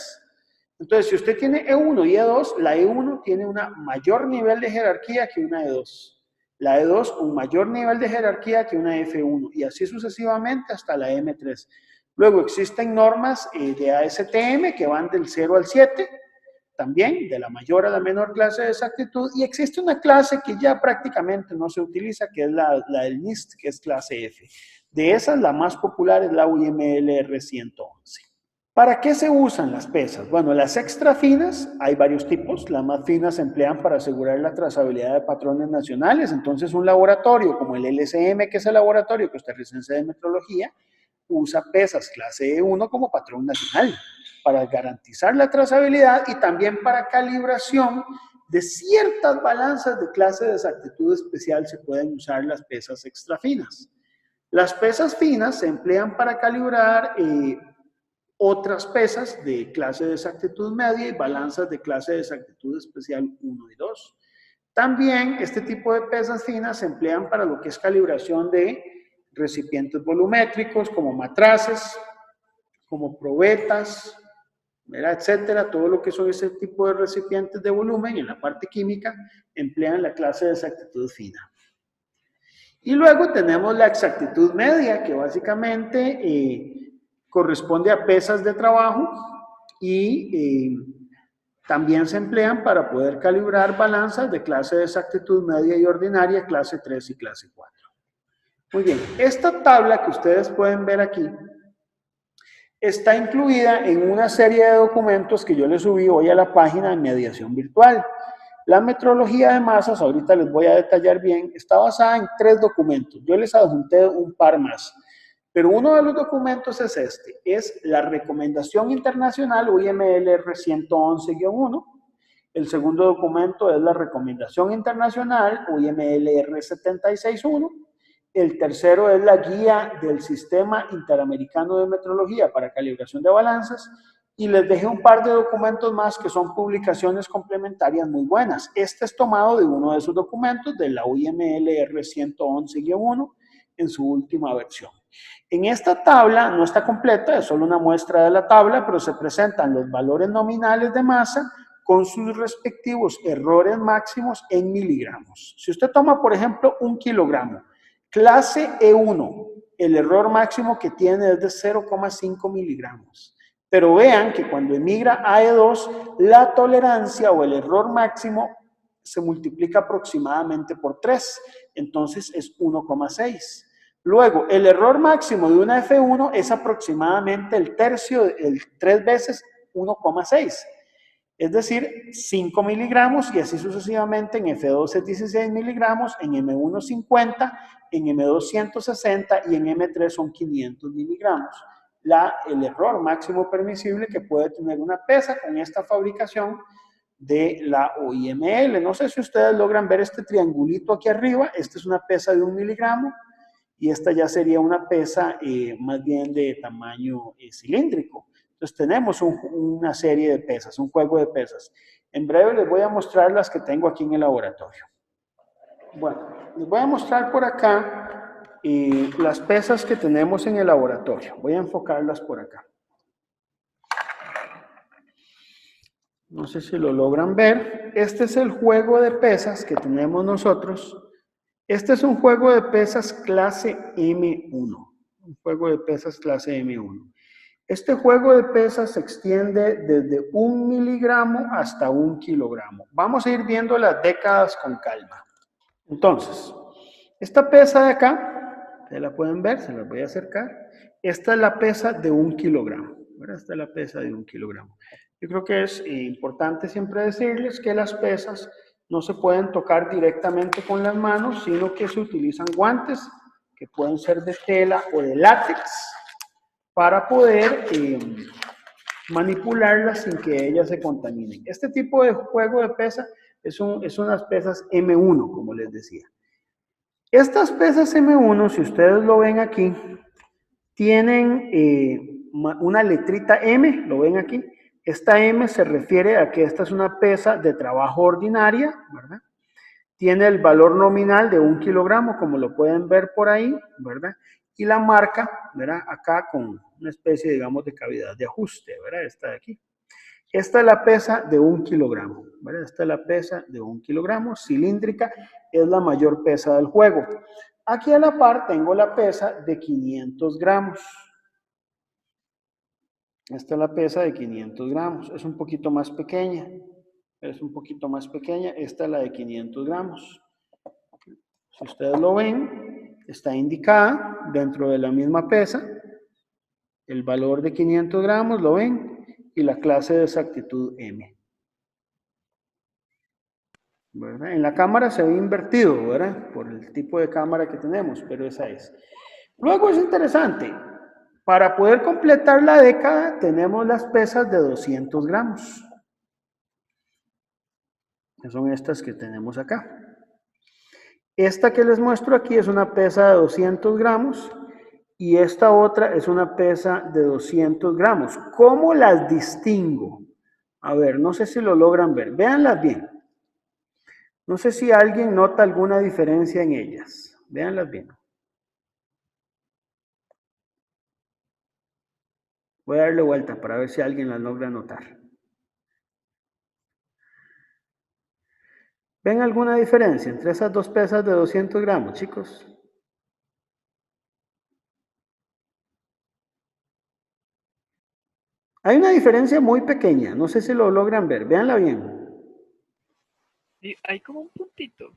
Entonces, si usted tiene E1 y E2, la E1 tiene un mayor nivel de jerarquía que una E2. La E2 un mayor nivel de jerarquía que una F1 y así sucesivamente hasta la M3. Luego existen normas de ASTM que van del 0 al 7, también de la mayor a la menor clase de exactitud, y existe una clase que ya prácticamente no se utiliza, que es la del NIST, que es clase F. De esas, la más popular es la UIML R111. ¿Para qué se usan las pesas? Bueno, las extra finas, hay varios tipos. Las más finas se emplean para asegurar la trazabilidad de patrones nacionales. Entonces, un laboratorio como el LSM, que es el Laboratorio Costarricense de Metrología, usa pesas clase E1 como patrón nacional para garantizar la trazabilidad y también para calibración de ciertas balanzas de clase de exactitud especial se pueden usar las pesas extra finas. Las pesas finas se emplean para calibrar otras pesas de clase de exactitud media y balanzas de clase de exactitud especial 1 y 2. También este tipo de pesas finas se emplean para lo que es calibración de recipientes volumétricos como matraces, como probetas, etcétera. Todo lo que son ese tipo de recipientes de volumen en la parte química emplean la clase de exactitud fina. Y luego tenemos la exactitud media, que básicamente corresponde a pesas de trabajo y también se emplean para poder calibrar balanzas de clase de exactitud media y ordinaria, clase 3 y clase 4. Muy bien, esta tabla que ustedes pueden ver aquí está incluida en una serie de documentos que yo les subí hoy a la página de mediación virtual. La metrología de masas, ahorita les voy a detallar bien, está basada en 3 documentos. Yo les adjunté un par más. Pero uno de los documentos es este, es la recomendación internacional UIML R111-1. El segundo documento es la recomendación internacional UIML R76-1. El tercero es la guía del Sistema Interamericano de Metrología para calibración de balanzas. Y les dejé un par de documentos más que son publicaciones complementarias muy buenas. Este es tomado de uno de esos documentos, de la UIML R111-1, en su última versión. En esta tabla, no está completa, es solo una muestra de la tabla, pero se presentan los valores nominales de masa con sus respectivos errores máximos en miligramos. Si usted toma, por ejemplo, 1 kilogramo, clase E1, el error máximo que tiene es de 0,5 miligramos. Pero vean que cuando emigra a E2, la tolerancia o el error máximo se multiplica aproximadamente por 3, entonces es 1,6. Luego, el error máximo de una F1 es aproximadamente el tercio, el 3 veces 1,6. Es decir, 5 miligramos y así sucesivamente. En F2 es 16 miligramos, en M1 50, en M2 160 y en M3 son 500 miligramos. El error máximo permisible que puede tener una pesa con esta fabricación de la OIML. No sé si ustedes logran ver este triangulito aquí arriba. Esta es una pesa de 1 miligramo y esta ya sería una pesa más bien de tamaño cilíndrico. Entonces tenemos una serie de pesas, un juego de pesas. En breve les voy a mostrar las que tengo aquí en el laboratorio. Bueno, les voy a mostrar por acá las pesas que tenemos en el laboratorio. Voy a enfocarlas por acá. No sé si lo logran ver. Este es el juego de pesas que tenemos nosotros. Este es un juego de pesas clase M1. Un juego de pesas clase M1. Este juego de pesas se extiende desde 1 miligramo hasta 1 kilogramo. Vamos a ir viendo las décadas con calma. Entonces, esta pesa de acá, ustedes la pueden ver, se las voy a acercar. Esta es la pesa de 1 kilogramo. Esta es la pesa de 1 kilogramo. Yo creo que es importante siempre decirles que las pesas no se pueden tocar directamente con las manos, sino que se utilizan guantes que pueden ser de tela o de látex para poder manipularlas sin que ellas se contaminen. Este tipo de juego de pesa es unas pesas M1, como les decía. Estas pesas M1, si ustedes lo ven aquí, tienen una letrita M, lo ven aquí. Esta M se refiere a que esta es una pesa de trabajo ordinaria, ¿verdad? Tiene el valor nominal de 1 kilogramo, como lo pueden ver por ahí, ¿verdad? Y la marca, ¿verdad? Acá con una especie, digamos, de cavidad de ajuste, ¿verdad? Esta de aquí. Esta es la pesa de 1 kilogramo, ¿verdad? Esta es la pesa de 1 kilogramo, cilíndrica, es la mayor pesa del juego. Aquí a la par tengo la pesa de 500 gramos. Esta es la pesa de 500 gramos, es un poquito más pequeña. Es un poquito más pequeña, esta es la de 500 gramos. Si ustedes lo ven, está indicada dentro de la misma pesa, el valor de 500 gramos, lo ven, y la clase de exactitud M. ¿Verdad? En la cámara se ve invertido, ¿verdad? Por el tipo de cámara que tenemos, pero esa es. Luego es interesante, para poder completar la década tenemos las pesas de 200 gramos. Que son estas que tenemos acá. Esta que les muestro aquí es una pesa de 200 gramos y esta otra es una pesa de 200 gramos. ¿Cómo las distingo? A ver, no sé si lo logran ver. Véanlas bien. No sé si alguien nota alguna diferencia en ellas. Véanlas bien. Voy a darle vuelta para ver si alguien las logra notar. ¿Ven alguna diferencia entre esas dos pesas de 200 gramos, chicos? Hay una diferencia muy pequeña, no sé si lo logran ver, véanla bien. Y hay como un puntito.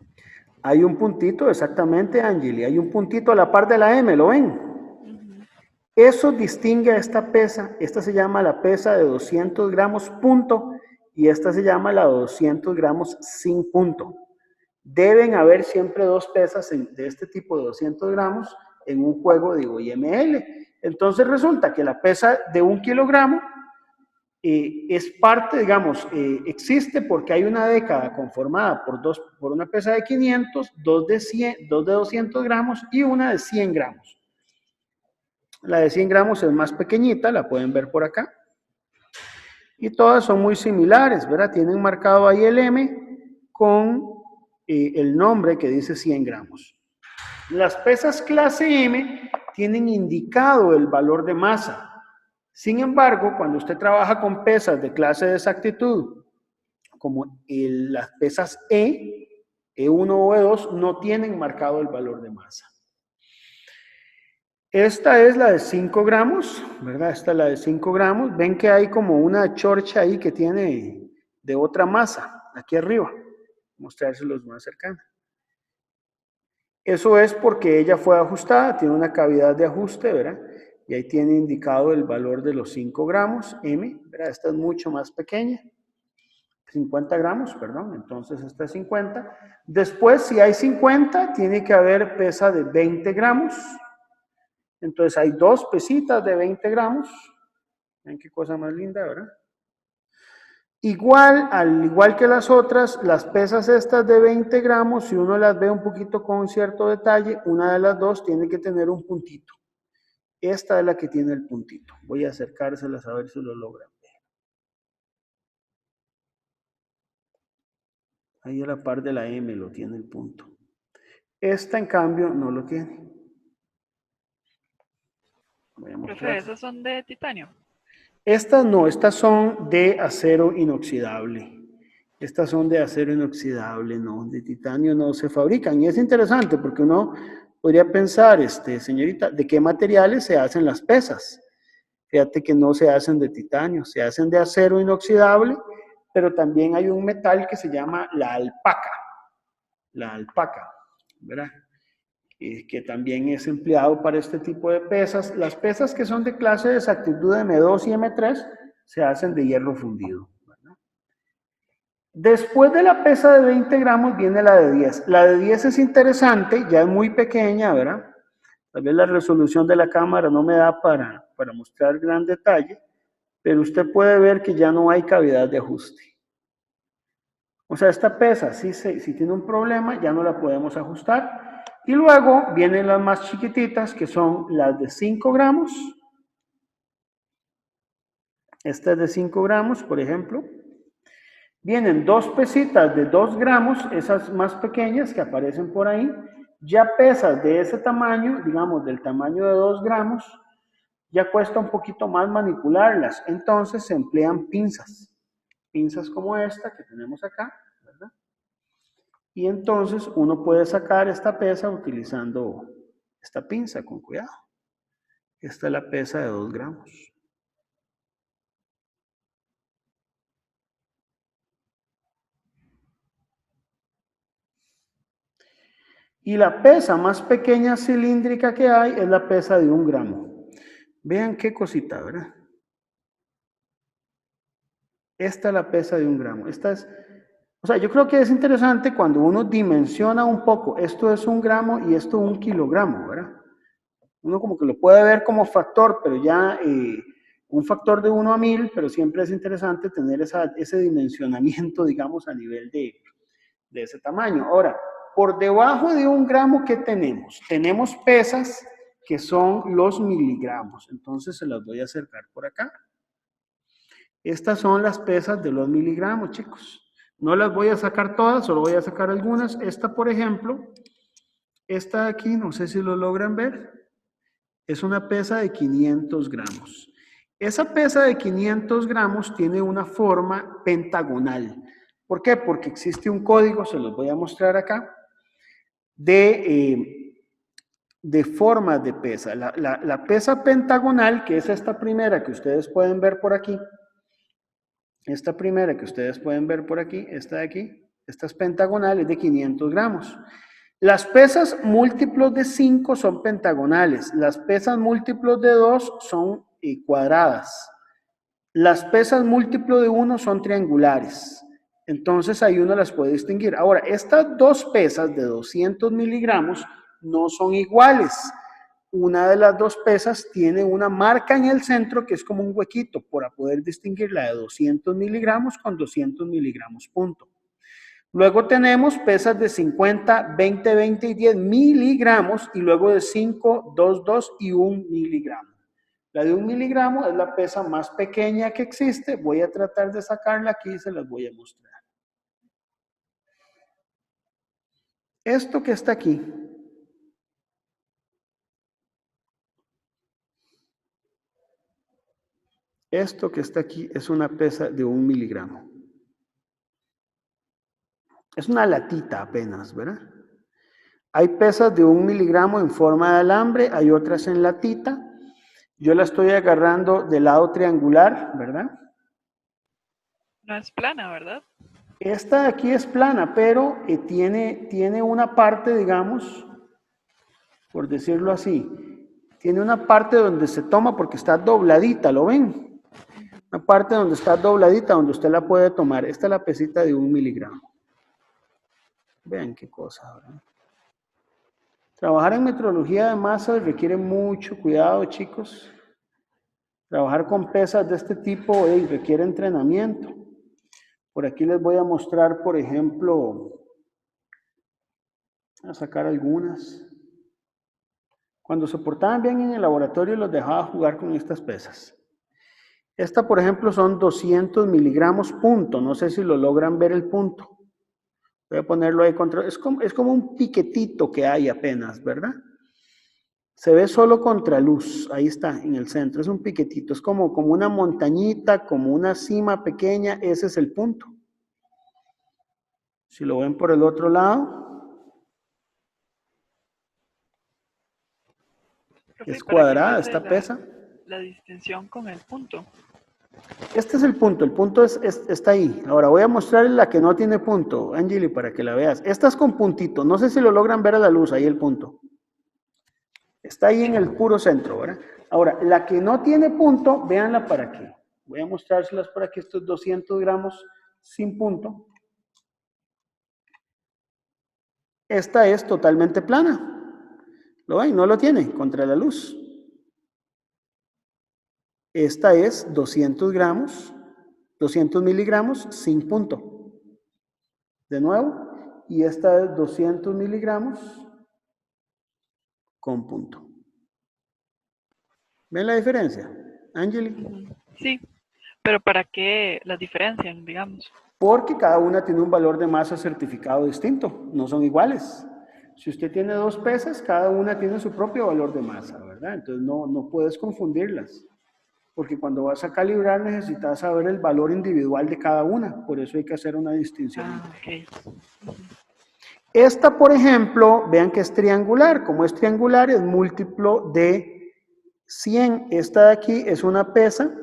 Hay un puntito, exactamente, Angeli, hay un puntito a la par de la M, ¿lo ven? Eso distingue a esta pesa, esta se llama la pesa de 200 gramos punto y esta se llama la de 200 gramos sin punto. Deben haber siempre dos pesas de este tipo de 200 gramos en un juego de IML. Entonces resulta que la pesa de 1 kilogramo es parte, digamos, existe porque hay una década conformada por una pesa de 500, dos de 200 gramos y una de 100 gramos. La de 100 gramos es más pequeñita, la pueden ver por acá. Y todas son muy similares, ¿verdad? Tienen marcado ahí el M con el nombre que dice 100 gramos. Las pesas clase M tienen indicado el valor de masa. Sin embargo, cuando usted trabaja con pesas de clase de exactitud, como las pesas E1 o E2, no tienen marcado el valor de masa. Esta es la de 5 gramos, ¿verdad? Esta es la de 5 gramos. Ven que hay como una chorcha ahí que tiene de otra masa, aquí arriba. Mostrárselos más cercano. Eso es porque ella fue ajustada, tiene una cavidad de ajuste, ¿verdad? Y ahí tiene indicado el valor de los 5 gramos, M, ¿verdad? Esta es mucho más pequeña. 50 gramos, perdón, entonces esta es 50. Después, si hay 50, tiene que haber pesa de 20 gramos. Entonces hay dos pesitas de 20 gramos. Ven qué cosa más linda, ¿verdad? Al igual que las otras, las pesas estas de 20 gramos, si uno las ve un poquito con cierto detalle, una de las dos tiene que tener un puntito. Esta es la que tiene el puntito. Voy a acercárselas a ver si lo logran ver. Ahí a la par de la M lo tiene el punto. Esta, en cambio, no lo tiene. Voy a mostrar. Profe, ¿esos son de titanio? Estas no, estas son de acero inoxidable. Estas son de acero inoxidable, no, de titanio no se fabrican. Y es interesante porque uno podría pensar, señorita, ¿de qué materiales se hacen las pesas? Fíjate que no se hacen de titanio, se hacen de acero inoxidable, pero también hay un metal que se llama la alpaca, ¿verdad? Que también es empleado para este tipo de pesas. Las pesas que son de clase de exactitud M2 y M3 se hacen de hierro fundido, ¿verdad? Después de la pesa de 20 gramos viene la de 10. La de 10 es interesante, ya es muy pequeña, ¿verdad? Tal vez la resolución de la cámara no me da para mostrar gran detalle, pero usted puede ver que ya no hay cavidad de ajuste. O sea, esta pesa, si tiene un problema, ya no la podemos ajustar. Y luego vienen las más chiquititas, que son las de 5 gramos. Esta es de 5 gramos, por ejemplo. Vienen dos pesitas de 2 gramos, esas más pequeñas que aparecen por ahí. Ya pesas de ese tamaño, digamos del tamaño de 2 gramos, ya cuesta un poquito más manipularlas. Entonces se emplean pinzas. Pinzas como esta que tenemos acá, ¿verdad? Y entonces uno puede sacar esta pesa utilizando esta pinza con cuidado. Esta es la pesa de 2 gramos. Y la pesa más pequeña cilíndrica que hay es la pesa de 1 gramo. Vean qué cosita, ¿verdad? Esta es la pesa de 1 gramo. Esta es, o sea, yo creo que es interesante cuando uno dimensiona un poco, esto es 1 gramo y esto 1 kilogramo, ¿verdad? Uno como que lo puede ver como factor, pero ya un factor de 1 a 1000, pero siempre es interesante tener ese dimensionamiento, digamos, a nivel de ese tamaño. Ahora, por debajo de 1 gramo, ¿qué tenemos? Tenemos pesas que son los miligramos. Entonces se las voy a acercar por acá. Estas son las pesas de los miligramos, chicos. No las voy a sacar todas, solo voy a sacar algunas. Esta, por ejemplo, esta de aquí, no sé si lo logran ver, es una pesa de 500 gramos. Esa pesa de 500 gramos tiene una forma pentagonal. ¿Por qué? Porque existe un código, se los voy a mostrar acá, de formas de pesa. La pesa pentagonal, que es esta primera que ustedes pueden ver por aquí, esta primera que ustedes pueden ver por aquí, esta de aquí, esta es pentagonal, es de 500 gramos. Las pesas múltiplos de 5 son pentagonales, las pesas múltiplos de 2 son cuadradas, las pesas múltiplos de 1 son triangulares. Entonces ahí uno las puede distinguir. Ahora, estas dos pesas de 200 miligramos no son iguales. Una de las dos pesas tiene una marca en el centro que es como un huequito para poder distinguir la de 200 miligramos con 200 miligramos punto. Luego tenemos pesas de 50, 20, 20 y 10 miligramos y luego de 5, 2, 2 y 1 miligramo. La de 1 miligramo es la pesa más pequeña que existe. Voy a tratar de sacarla aquí y se las voy a mostrar. Esto que está aquí, es una pesa de 1 miligramo. Es una latita apenas, ¿verdad? Hay pesas de 1 miligramo en forma de alambre, hay otras en latita. Yo la estoy agarrando del lado triangular, ¿verdad? No es plana, ¿verdad? Esta de aquí es plana, pero tiene una parte, digamos, por decirlo así, tiene una parte donde se toma porque está dobladita, ¿lo ven? Una parte donde está dobladita, donde usted la puede tomar. Esta es la pesita de 1 miligramo. Vean qué cosa, ¿verdad? Trabajar en metrología de masas requiere mucho cuidado, chicos. Trabajar con pesas de este tipo requiere entrenamiento. Por aquí les voy a mostrar, por ejemplo, a sacar algunas. Cuando se portaban bien en el laboratorio los dejaba jugar con estas pesas. Esta, por ejemplo, son 200 miligramos punto. No sé si lo logran ver el punto. Voy a ponerlo ahí contra... Es como un piquetito que hay apenas, ¿verdad? Se ve solo contraluz. Ahí está, en el centro. Es un piquetito. Es como una montañita, como una cima pequeña. Ese es el punto. Si lo ven por el otro lado, Profe, es ¿para qué se cuadrada hace esta pesa. la distinción con el punto? Este es el punto está ahí. Ahora voy a mostrarle la que no tiene punto, Angeli, para que la veas. Esta es con puntito, no sé si lo logran ver a la luz, ahí el punto. Está ahí en el puro centro, ¿verdad? Ahora, la que no tiene punto, véanla para qué. Voy a mostrárselas por aquí, estos 200 gramos sin punto. Esta es totalmente plana. ¿Lo ven? No lo tiene contra la luz. Esta es 200 gramos, 200 miligramos sin punto. De nuevo, y esta es 200 miligramos con punto. ¿Ven la diferencia, Angeli? Sí, pero ¿para qué las diferencian, digamos? Porque cada una tiene un valor de masa certificado distinto, no son iguales. Si usted tiene dos pesas, cada una tiene su propio valor de masa, ¿verdad? Entonces no puedes confundirlas, porque cuando vas a calibrar necesitas saber el valor individual de cada una, por eso hay que hacer una distinción. Ok. Esta, por ejemplo, vean que es triangular. Como es triangular, es múltiplo de 100. Esta de aquí es una pesa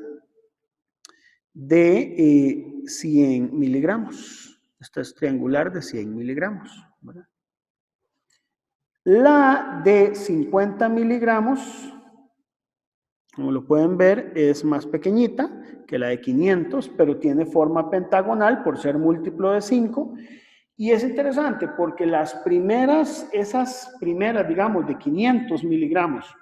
de 100 miligramos. Esta es triangular de 100 miligramos, ¿verdad? La de 50 miligramos, como lo pueden ver, es más pequeñita que la de 500, pero tiene forma pentagonal por ser múltiplo de 5. Y es interesante porque esas primeras, digamos, de 500 miligramos,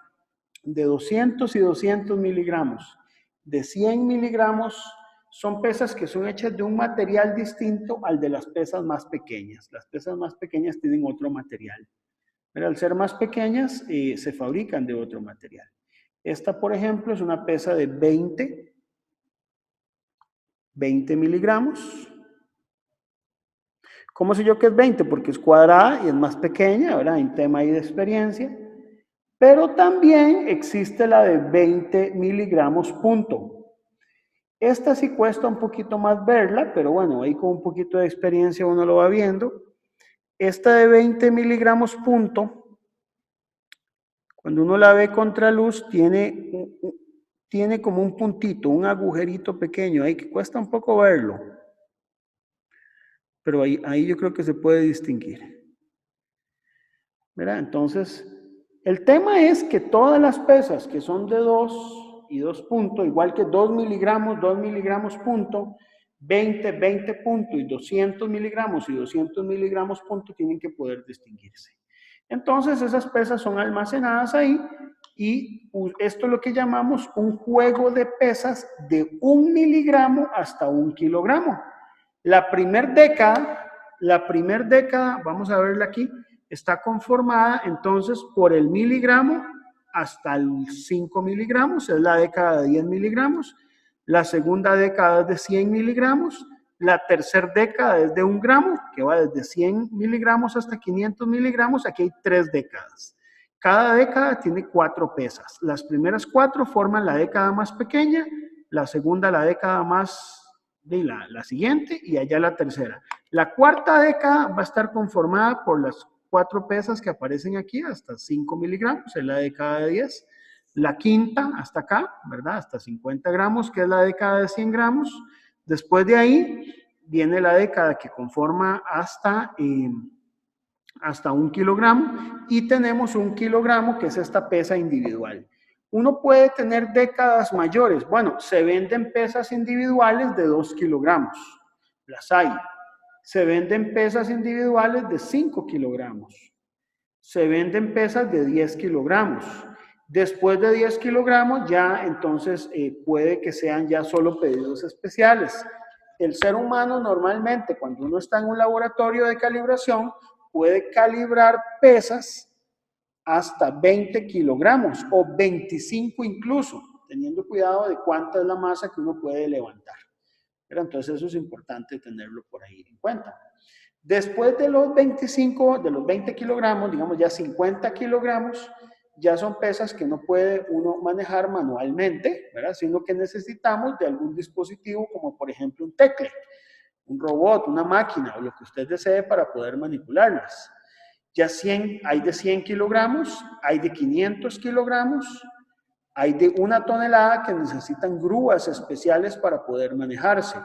de 200 y 200 miligramos, de 100 miligramos, son pesas que son hechas de un material distinto al de las pesas más pequeñas. Las pesas más pequeñas tienen otro material. Pero al ser más pequeñas, se fabrican de otro material. Esta, por ejemplo, es una pesa de 20 miligramos. ¿Cómo sé yo que es 20? Porque es cuadrada y es más pequeña, ¿verdad? Hay un tema ahí de experiencia. Pero también existe la de 20 miligramos punto. Esta sí cuesta un poquito más verla, pero bueno, ahí con un poquito de experiencia uno lo va viendo. Esta de 20 miligramos punto, cuando uno la ve contra luz, tiene como un puntito, un agujerito pequeño ahí que cuesta un poco verlo. Pero ahí yo creo que se puede distinguir. ¿Verdad? Entonces, el tema es que todas las pesas que son de 2 y 2 puntos, igual que 2 miligramos punto, 20 punto y 200 miligramos y 200 miligramos punto tienen que poder distinguirse. Entonces, esas pesas son almacenadas ahí y esto es lo que llamamos un juego de pesas de 1 miligramo hasta 1 kilogramo. La primer década, vamos a verla aquí, está conformada entonces por el miligramo hasta el 5 miligramos, es la década de 10 miligramos. La segunda década es de 100 miligramos. La tercera década es de 1 gramo, que va desde 100 miligramos hasta 500 miligramos. Aquí hay 3 décadas. Cada década tiene 4 pesas. Las primeras 4 forman la década más pequeña, la segunda la década más de la siguiente y allá la tercera. La cuarta década va a estar conformada por las 4 pesas que aparecen aquí hasta 5 miligramos, es la década de 10. La quinta hasta acá, ¿verdad? Hasta 50 gramos, que es la década de 100 gramos. Después de ahí viene la década que conforma hasta 1 kilogramo y tenemos 1 kilogramo que es esta pesa individual. Uno puede tener décadas mayores. Bueno, se venden pesas individuales de 2 kilogramos. Las hay. Se venden pesas individuales de 5 kilogramos. Se venden pesas de 10 kilogramos. Después de 10 kilogramos ya entonces puede que sean ya solo pedidos especiales. El ser humano normalmente cuando uno está en un laboratorio de calibración puede calibrar pesas hasta 20 kilogramos o 25 incluso, teniendo cuidado de cuánta es la masa que uno puede levantar. Pero entonces eso es importante tenerlo por ahí en cuenta. Después de los 20 kilogramos, digamos ya 50 kilogramos, ya son pesas que no puede uno manejar manualmente, ¿verdad? Sino que necesitamos de algún dispositivo como por ejemplo un tecle, un robot, una máquina o lo que usted desee para poder manipularlas. Ya hay de 100 kilogramos, hay de 500 kilogramos, hay de 1 tonelada que necesitan grúas especiales para poder manejarse.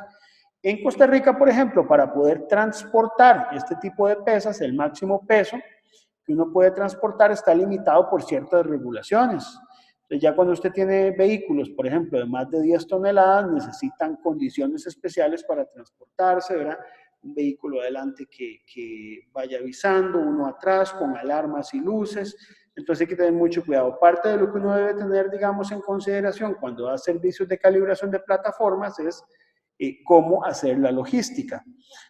En Costa Rica, por ejemplo, para poder transportar este tipo de pesas, el máximo peso que uno puede transportar está limitado por ciertas regulaciones. Entonces, ya cuando usted tiene vehículos, por ejemplo, de más de 10 toneladas, necesitan condiciones especiales para transportarse, ¿verdad? un vehículo adelante que vaya avisando, uno atrás con alarmas y luces. Entonces hay que tener mucho cuidado. Parte de lo que uno debe tener, digamos, en consideración cuando da servicios de calibración de plataformas es cómo hacer la logística.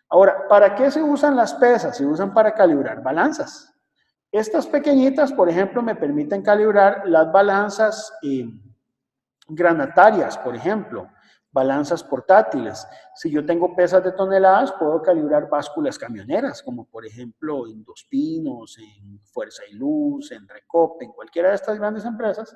Ahora, ¿para qué se usan las pesas? Se usan para calibrar balanzas. Estas pequeñitas, por ejemplo, me permiten calibrar las balanzas granatarias, por ejemplo, balanzas portátiles. Si yo tengo pesas de toneladas, puedo calibrar básculas camioneras, como por ejemplo en Dos Pinos, en Fuerza y Luz, en Recope, en cualquiera de estas grandes empresas.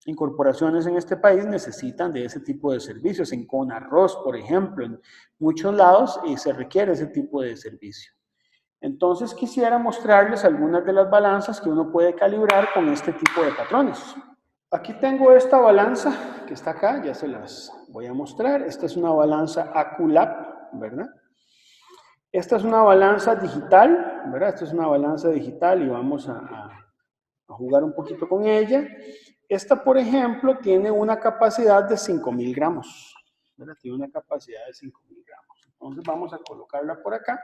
Incorporaciones en este país necesitan de ese tipo de servicios. En Conarroz, por ejemplo, en muchos lados se requiere ese tipo de servicio. Entonces quisiera mostrarles algunas de las balanzas que uno puede calibrar con este tipo de patrones. Aquí tengo esta balanza que está acá, ya se las voy a mostrar. Esta es una balanza Aculap, ¿verdad? Esta es una balanza digital, ¿verdad? Esta es una balanza digital y vamos a jugar un poquito con ella. Esta, por ejemplo, tiene una capacidad de 5.000 gramos, ¿verdad? Tiene una capacidad de 5.000 gramos. Entonces vamos a colocarla por acá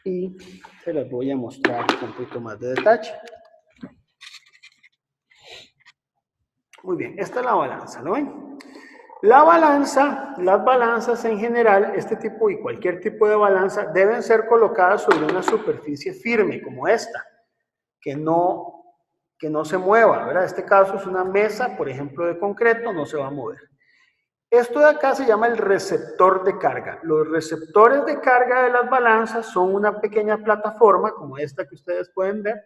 y se las voy a mostrar con un poquito más de detalle. Muy bien, esta es la balanza, ¿lo ven? La balanza, las balanzas en general, este tipo y cualquier tipo de balanza deben ser colocadas sobre una superficie firme como esta, que no se mueva, ¿verdad? Este caso es una mesa, por ejemplo, de concreto, no se va a mover. Esto de acá se llama el receptor de carga. Los receptores de carga de las balanzas son una pequeña plataforma, como esta que ustedes pueden ver,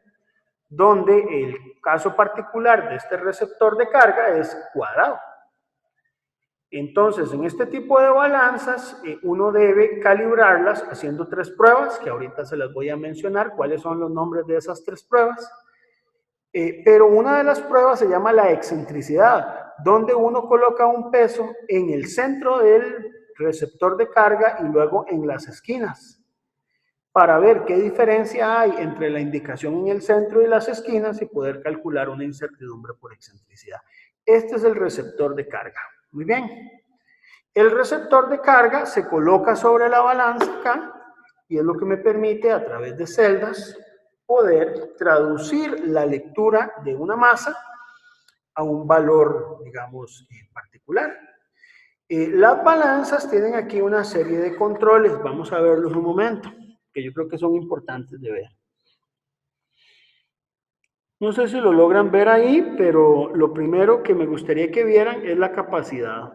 donde el caso particular de este receptor de carga es cuadrado. Entonces, en este tipo de balanzas, uno debe calibrarlas haciendo 3 pruebas, que ahorita se las voy a mencionar, cuáles son los nombres de esas 3 pruebas. Pero una de las pruebas se llama la excentricidad, donde uno coloca un peso en el centro del receptor de carga y luego en las esquinas, para ver qué diferencia hay entre la indicación en el centro y las esquinas y poder calcular una incertidumbre por excentricidad. Este es el receptor de carga. Muy bien. El receptor de carga se coloca sobre la balanza acá y es lo que me permite a través de celdas poder traducir la lectura de una masa a un valor, digamos, particular. Las balanzas tienen aquí una serie de controles, vamos a verlos un momento, que yo creo que son importantes de ver. No sé si lo logran ver ahí, pero lo primero que me gustaría que vieran es la capacidad.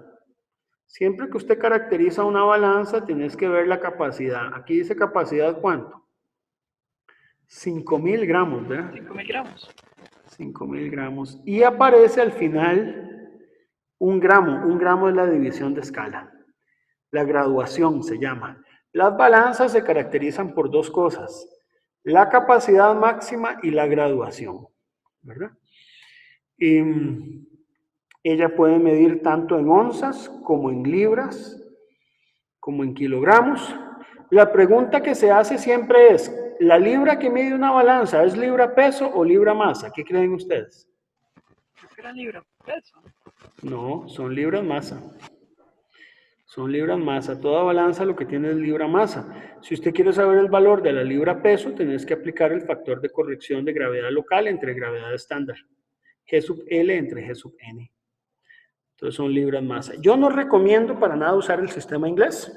Siempre que usted caracteriza una balanza, tienes que ver la capacidad. Aquí dice capacidad, ¿cuánto? 5.000 gramos, ¿verdad? 5.000 gramos. 5.000 gramos. Y aparece al final un gramo. Un gramo es la división de escala. La graduación se llama. Las balanzas se caracterizan por 2 cosas. La capacidad máxima y la graduación, ¿verdad? Ella puede medir tanto en onzas como en libras, como en kilogramos. La pregunta que se hace siempre es, ¿la libra que mide una balanza es libra peso o libra masa? ¿Qué creen ustedes? Creo que era libra peso. No, son libras masa. Son libras masa. Toda balanza lo que tiene es libra masa. Si usted quiere saber el valor de la libra peso, tenés que aplicar el factor de corrección de gravedad local entre gravedad estándar. G sub L entre G sub N. Entonces son libras masa. Yo no recomiendo para nada usar el sistema inglés,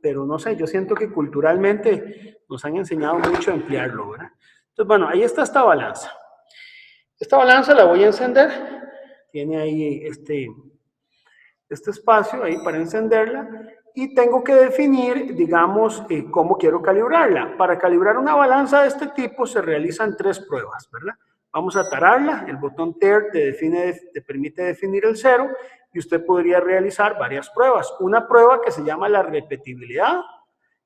pero no sé, yo siento que culturalmente nos han enseñado mucho a emplearlo, ¿verdad? Entonces, bueno, ahí está esta balanza. Esta balanza la voy a encender. Tiene ahí este espacio ahí para encenderla y tengo que definir, digamos, cómo quiero calibrarla. Para calibrar una balanza de este tipo se realizan 3 pruebas, ¿verdad? Vamos a tararla, el botón TAR te permite definir el 0 y usted podría realizar varias pruebas. Una prueba que se llama la repetibilidad,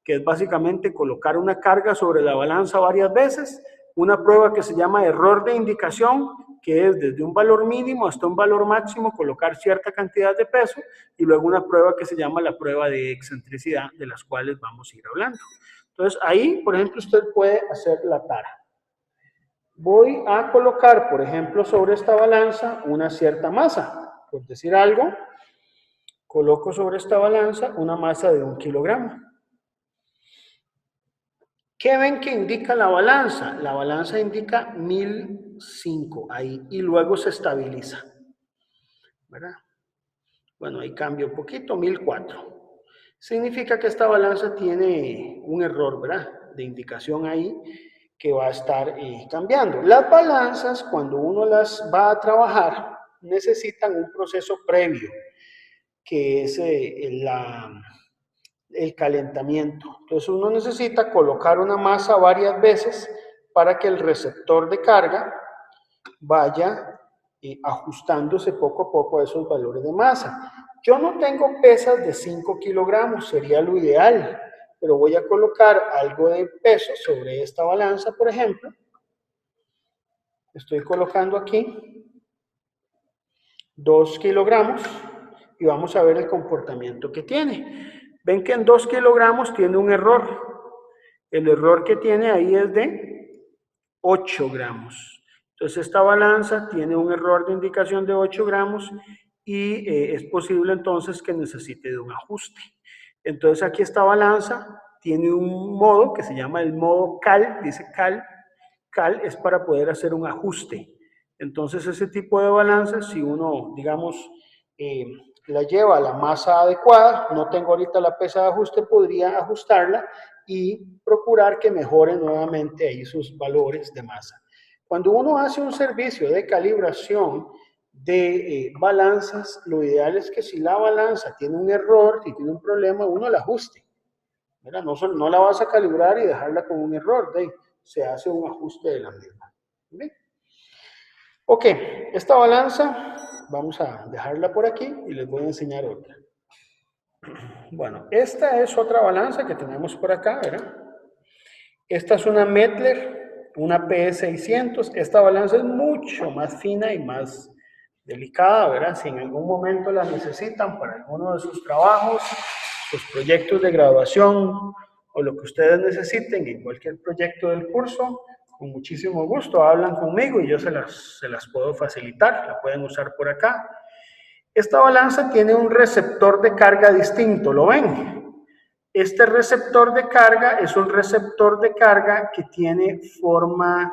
que es básicamente colocar una carga sobre la balanza varias veces. Una prueba que se llama error de indicación, que es desde un valor mínimo hasta un valor máximo colocar cierta cantidad de peso, y luego una prueba que se llama la prueba de excentricidad, de las cuales vamos a ir hablando. Entonces ahí, por ejemplo, usted puede hacer la tara. Voy a colocar, por ejemplo, sobre esta balanza una cierta masa, por decir algo, coloco sobre esta balanza una masa de 1 kilogramo. ¿Qué ven que indica la balanza? La balanza indica 1005 ahí y luego se estabiliza, ¿verdad? Bueno, ahí cambia un poquito, 1004. Significa que esta balanza tiene un error, ¿verdad? De indicación ahí que va a estar cambiando. Las balanzas, cuando uno las va a trabajar, necesitan un proceso previo, que es el calentamiento. Entonces uno necesita colocar una masa varias veces para que el receptor de carga vaya ajustándose poco a poco a esos valores de masa. Yo no tengo pesas de 5 kilogramos, sería lo ideal, pero voy a colocar algo de peso sobre esta balanza, por ejemplo. Estoy colocando aquí 2 kilogramos y vamos a ver el comportamiento que tiene. Ven que en 2 kilogramos tiene un error. El error que tiene ahí es de 8 gramos. Entonces esta balanza tiene un error de indicación de 8 gramos y es posible entonces que necesite de un ajuste. Entonces aquí esta balanza tiene un modo que se llama el modo CAL, dice CAL. CAL es para poder hacer un ajuste. Entonces ese tipo de balanzas, si uno, digamos, la lleva a la masa adecuada, no tengo ahorita la pesa de ajuste, podría ajustarla y procurar que mejore nuevamente ahí sus valores de masa. Cuando uno hace un servicio de calibración de balanzas, lo ideal es que si la balanza tiene un error, si tiene un problema, uno la ajuste. ¿Verdad? No la vas a calibrar y dejarla con un error, se hace un ajuste de la misma. ¿Bien? Ok, esta balanza vamos a dejarla por aquí y les voy a enseñar otra. Bueno, esta es otra balanza que tenemos por acá, ¿verdad? Esta es una Mettler, una P600. Esta balanza es mucho más fina y más delicada, ¿verdad? Si en algún momento la necesitan para alguno de sus trabajos, sus proyectos de graduación o lo que ustedes necesiten en cualquier proyecto del curso, con muchísimo gusto hablan conmigo y yo se las puedo facilitar, la pueden usar por acá. Esta balanza tiene un receptor de carga distinto, ¿lo ven? Este receptor de carga es un receptor de carga que tiene forma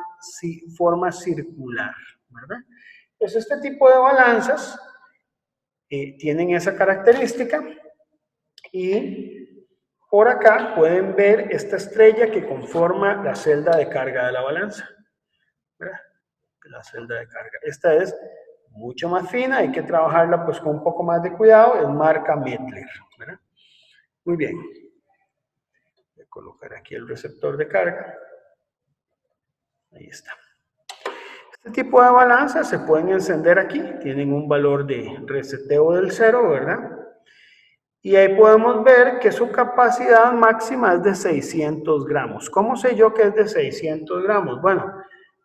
circular, ¿verdad? Pues este tipo de balanzas tienen esa característica y por acá pueden ver esta estrella que conforma la celda de carga de la balanza, ¿verdad? La celda de carga. Esta es mucho más fina, hay que trabajarla pues con un poco más de cuidado, es marca Mettler, ¿verdad? Muy bien. Voy a colocar aquí el receptor de carga. Ahí está. Este tipo de balanzas se pueden encender aquí, tienen un valor de reseteo del 0, ¿verdad? Y ahí podemos ver que su capacidad máxima es de 600 gramos. ¿Cómo sé yo que es de 600 gramos? Bueno,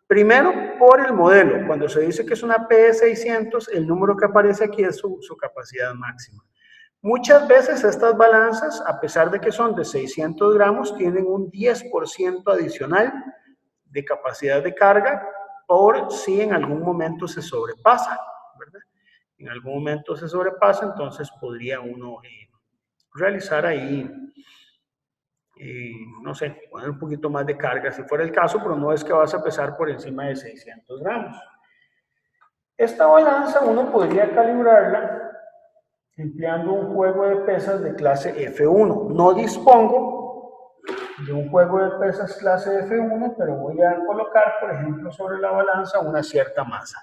primero por el modelo. Cuando se dice que es una PE600, el número que aparece aquí es su capacidad máxima. Muchas veces estas balanzas, a pesar de que son de 600 gramos, tienen un 10% adicional de capacidad de carga por si en algún momento se sobrepasa, ¿verdad? En algún momento se sobrepasa, entonces podría uno realizar ahí, no sé, poner un poquito más de carga si fuera el caso, pero no es que vas a pesar por encima de 600 gramos. Esta balanza uno podría calibrarla empleando un juego de pesas de clase F1. No dispongo de un juego de pesas clase F1, pero voy a colocar, por ejemplo, sobre la balanza una cierta masa.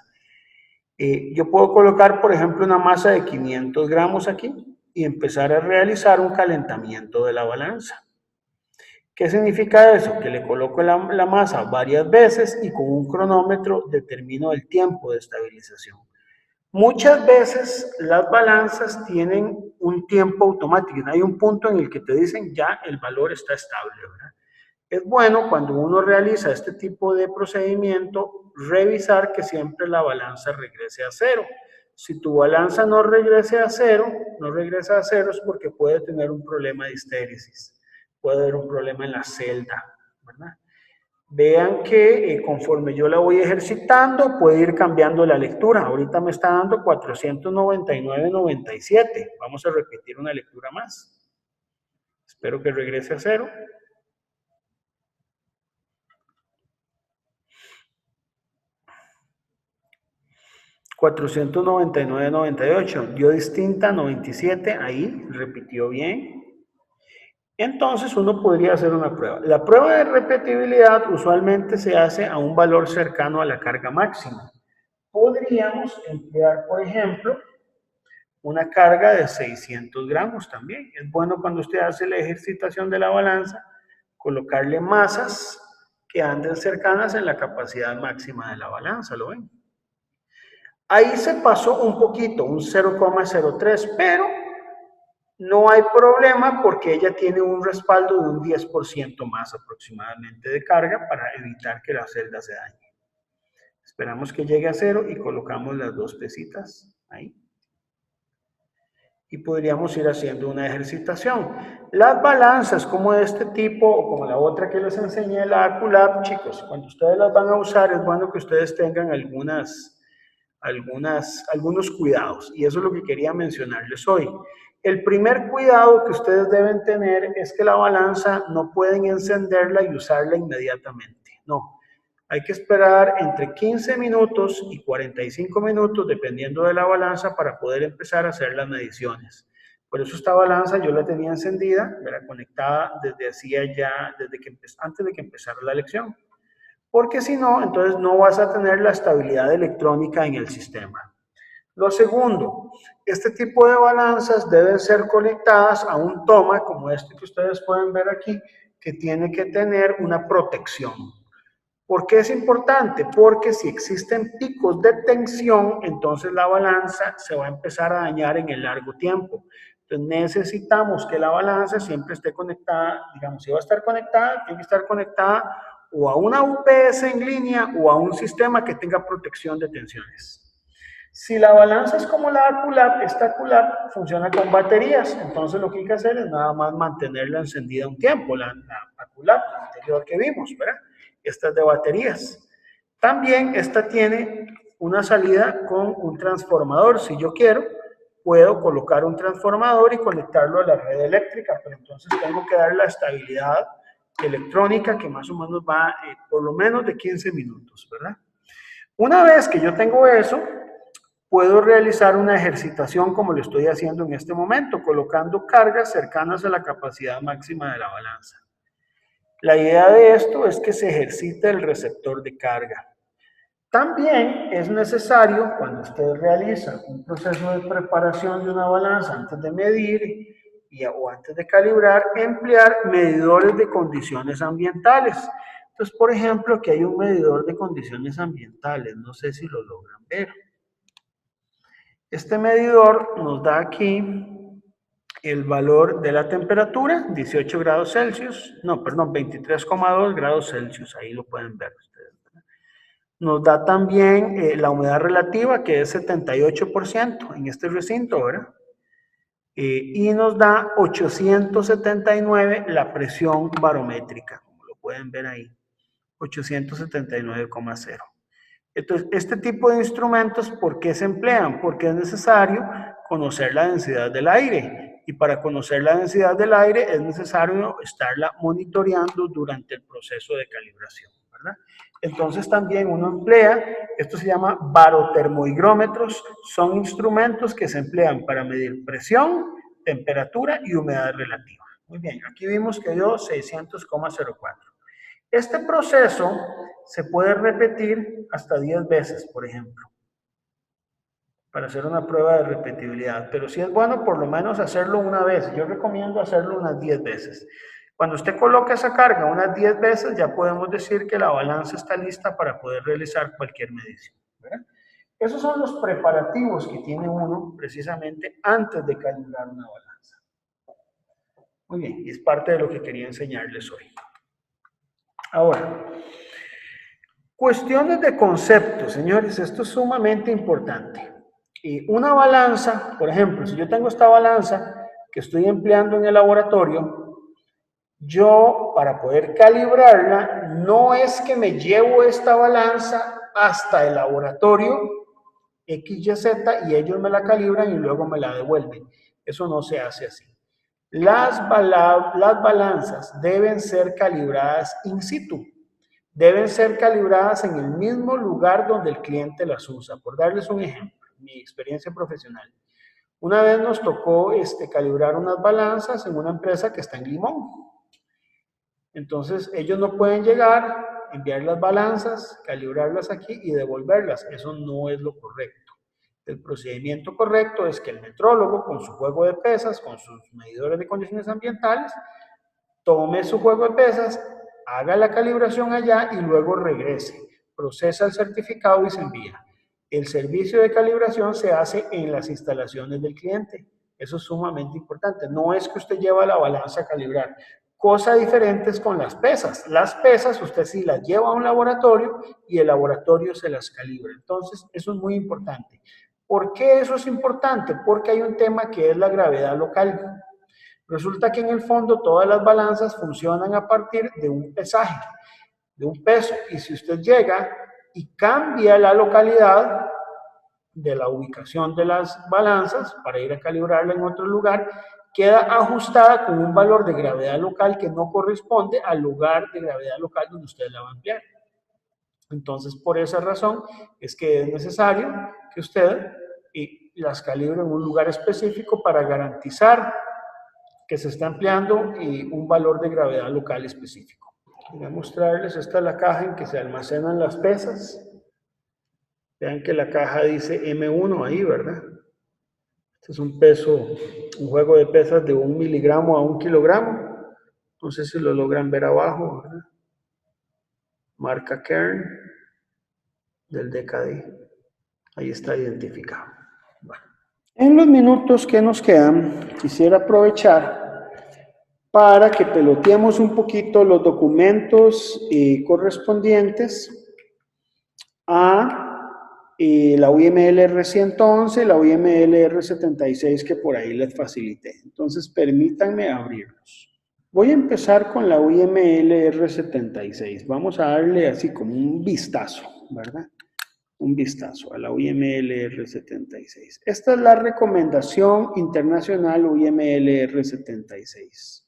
Yo puedo colocar, por ejemplo, una masa de 500 gramos aquí y empezar a realizar un calentamiento de la balanza. ¿Qué significa eso? Que le coloco la masa varias veces y con un cronómetro determino el tiempo de estabilización. Muchas veces las balanzas tienen un tiempo automático. Hay un punto en el que te dicen ya el valor está estable, ¿verdad? Es bueno cuando uno realiza este tipo de procedimiento revisar que siempre la balanza regrese a 0. Si tu balanza no regresa a cero es porque puede tener un problema de histéresis, puede haber un problema en la celda, ¿verdad? Vean que conforme yo la voy ejercitando, puede ir cambiando la lectura. Ahorita me está dando 499,97. Vamos a repetir una lectura más. Espero que regrese a cero. $499,98. Dio distinta, 97. Ahí, repitió bien. Entonces uno podría hacer una prueba. La prueba de repetibilidad usualmente se hace a un valor cercano a la carga máxima. Podríamos emplear, por ejemplo, una carga de 600 gramos también. Es bueno cuando usted hace la ejercitación de la balanza, colocarle masas que anden cercanas en la capacidad máxima de la balanza, ¿lo ven? Ahí se pasó un poquito, un 0,03, pero no hay problema porque ella tiene un respaldo de un 10% más aproximadamente de carga para evitar que la celda se dañe. Esperamos que llegue a cero y colocamos las dos pesitas ahí. Y podríamos ir haciendo una ejercitación. Las balanzas como de este tipo o como la otra que les enseñé, la Aculab, chicos, cuando ustedes las van a usar es bueno que ustedes tengan algunos cuidados. Y eso es lo que quería mencionarles hoy. El primer cuidado que ustedes deben tener es que la balanza no pueden encenderla y usarla inmediatamente. No, hay que esperar entre 15 minutos y 45 minutos, dependiendo de la balanza, para poder empezar a hacer las mediciones. Por eso esta balanza yo la tenía encendida, era conectada desde antes de que empezara la lección. Porque si no, entonces no vas a tener la estabilidad electrónica en el sistema. Lo segundo, este tipo de balanzas deben ser conectadas a un toma, como este que ustedes pueden ver aquí, que tiene que tener una protección. ¿Por qué es importante? Porque si existen picos de tensión, entonces la balanza se va a empezar a dañar en el largo tiempo. Entonces necesitamos que la balanza siempre esté conectada, digamos, si va a estar conectada, tiene que estar conectada o a una UPS en línea o a un sistema que tenga protección de tensiones. Si la balanza es como la Aculab, esta Aculab funciona con baterías, entonces lo que hay que hacer es nada más mantenerla encendida un tiempo, la Aculab anterior que vimos, ¿verdad? Esta es de baterías. También esta tiene una salida con un transformador. Si yo quiero, puedo colocar un transformador y conectarlo a la red eléctrica, pero entonces tengo que dar la estabilidad electrónica que más o menos va por lo menos de 15 minutos, ¿verdad? Una vez que yo tengo eso, puedo realizar una ejercitación como lo estoy haciendo en este momento, colocando cargas cercanas a la capacidad máxima de la balanza. La idea de esto es que se ejercite el receptor de carga. También es necesario, cuando usted realiza un proceso de preparación de una balanza antes de medir o antes de calibrar, emplear medidores de condiciones ambientales. Entonces, por ejemplo, aquí hay un medidor de condiciones ambientales, no sé si lo logran ver. Este medidor nos da aquí el valor de la temperatura, 18 grados Celsius, no, perdón, 23,2 grados Celsius, ahí lo pueden ver ustedes. Nos da también la humedad relativa, que es 78% en este recinto, ¿verdad? Y nos da 879 la presión barométrica, como lo pueden ver ahí, 879,0. Entonces, este tipo de instrumentos, ¿por qué se emplean? Porque es necesario conocer la densidad del aire. Y para conocer la densidad del aire es necesario estarla monitoreando durante el proceso de calibración, ¿verdad? Entonces también uno emplea, esto se llama barotermohigrómetros, son instrumentos que se emplean para medir presión, temperatura y humedad relativa. Muy bien, aquí vimos que dio 600,04. Este proceso se puede repetir hasta 10 veces, por ejemplo, para hacer una prueba de repetibilidad. Pero sí es bueno por lo menos hacerlo una vez. Yo recomiendo hacerlo unas 10 veces. Cuando usted coloca esa carga unas 10 veces, ya podemos decir que la balanza está lista para poder realizar cualquier medición, ¿verdad? Esos son los preparativos que tiene uno precisamente antes de calibrar una balanza. Muy bien, y es parte de lo que quería enseñarles hoy. Ahora, cuestiones de concepto, señores, esto es sumamente importante. Y una balanza, por ejemplo, si yo tengo esta balanza que estoy empleando en el laboratorio, Yo, para poder calibrarla, no es que me llevo esta balanza hasta el laboratorio XYZ y ellos me la calibran y luego me la devuelven. Eso no se hace así. Las balanzas deben ser calibradas in situ. Deben ser calibradas en el mismo lugar donde el cliente las usa. Por darles un ejemplo, mi experiencia profesional. Una vez nos tocó calibrar unas balanzas en una empresa que está en Limón. Entonces, ellos no pueden llegar, enviar las balanzas, calibrarlas aquí y devolverlas. Eso no es lo correcto. El procedimiento correcto es que el metrólogo, con su juego de pesas, con sus medidores de condiciones ambientales, tome su juego de pesas, haga la calibración allá y luego regrese. Procesa el certificado y se envía. El servicio de calibración se hace en las instalaciones del cliente. Eso es sumamente importante. No es que usted lleva la balanza a calibrar. Cosa diferente es con las pesas. Las pesas usted sí las lleva a un laboratorio y el laboratorio se las calibra. Entonces, eso es muy importante. ¿Por qué eso es importante? Porque hay un tema que es la gravedad local. Resulta que en el fondo todas las balanzas funcionan a partir de un pesaje, de un peso. Y si usted llega y cambia la localidad de la ubicación de las balanzas para ir a calibrarla en otro lugar, queda ajustada con un valor de gravedad local que no corresponde al lugar de gravedad local donde usted la va a emplear. Entonces, por esa razón es que es necesario que usted las calibre en un lugar específico para garantizar que se está empleando un valor de gravedad local específico. Voy a mostrarles, esta es la caja en que se almacenan las pesas. Vean que la caja dice M1 ahí, ¿verdad? Este es un peso, un juego de pesas de 1 miligramo a 1 kilogramo. No sé si lo logran ver abajo, ¿verdad? Marca Kern del DKD. Ahí está identificado. Bueno. En los minutos que nos quedan, quisiera aprovechar para que peloteemos un poquito los documentos correspondientes a la UIML R111, la UIML R76 que por ahí les facilité. Entonces, permítanme abrirlos. Voy a empezar con la UIML R76. Vamos a darle así como un vistazo, ¿verdad? Un vistazo a la UIML R76. Esta es la recomendación internacional UIML R76.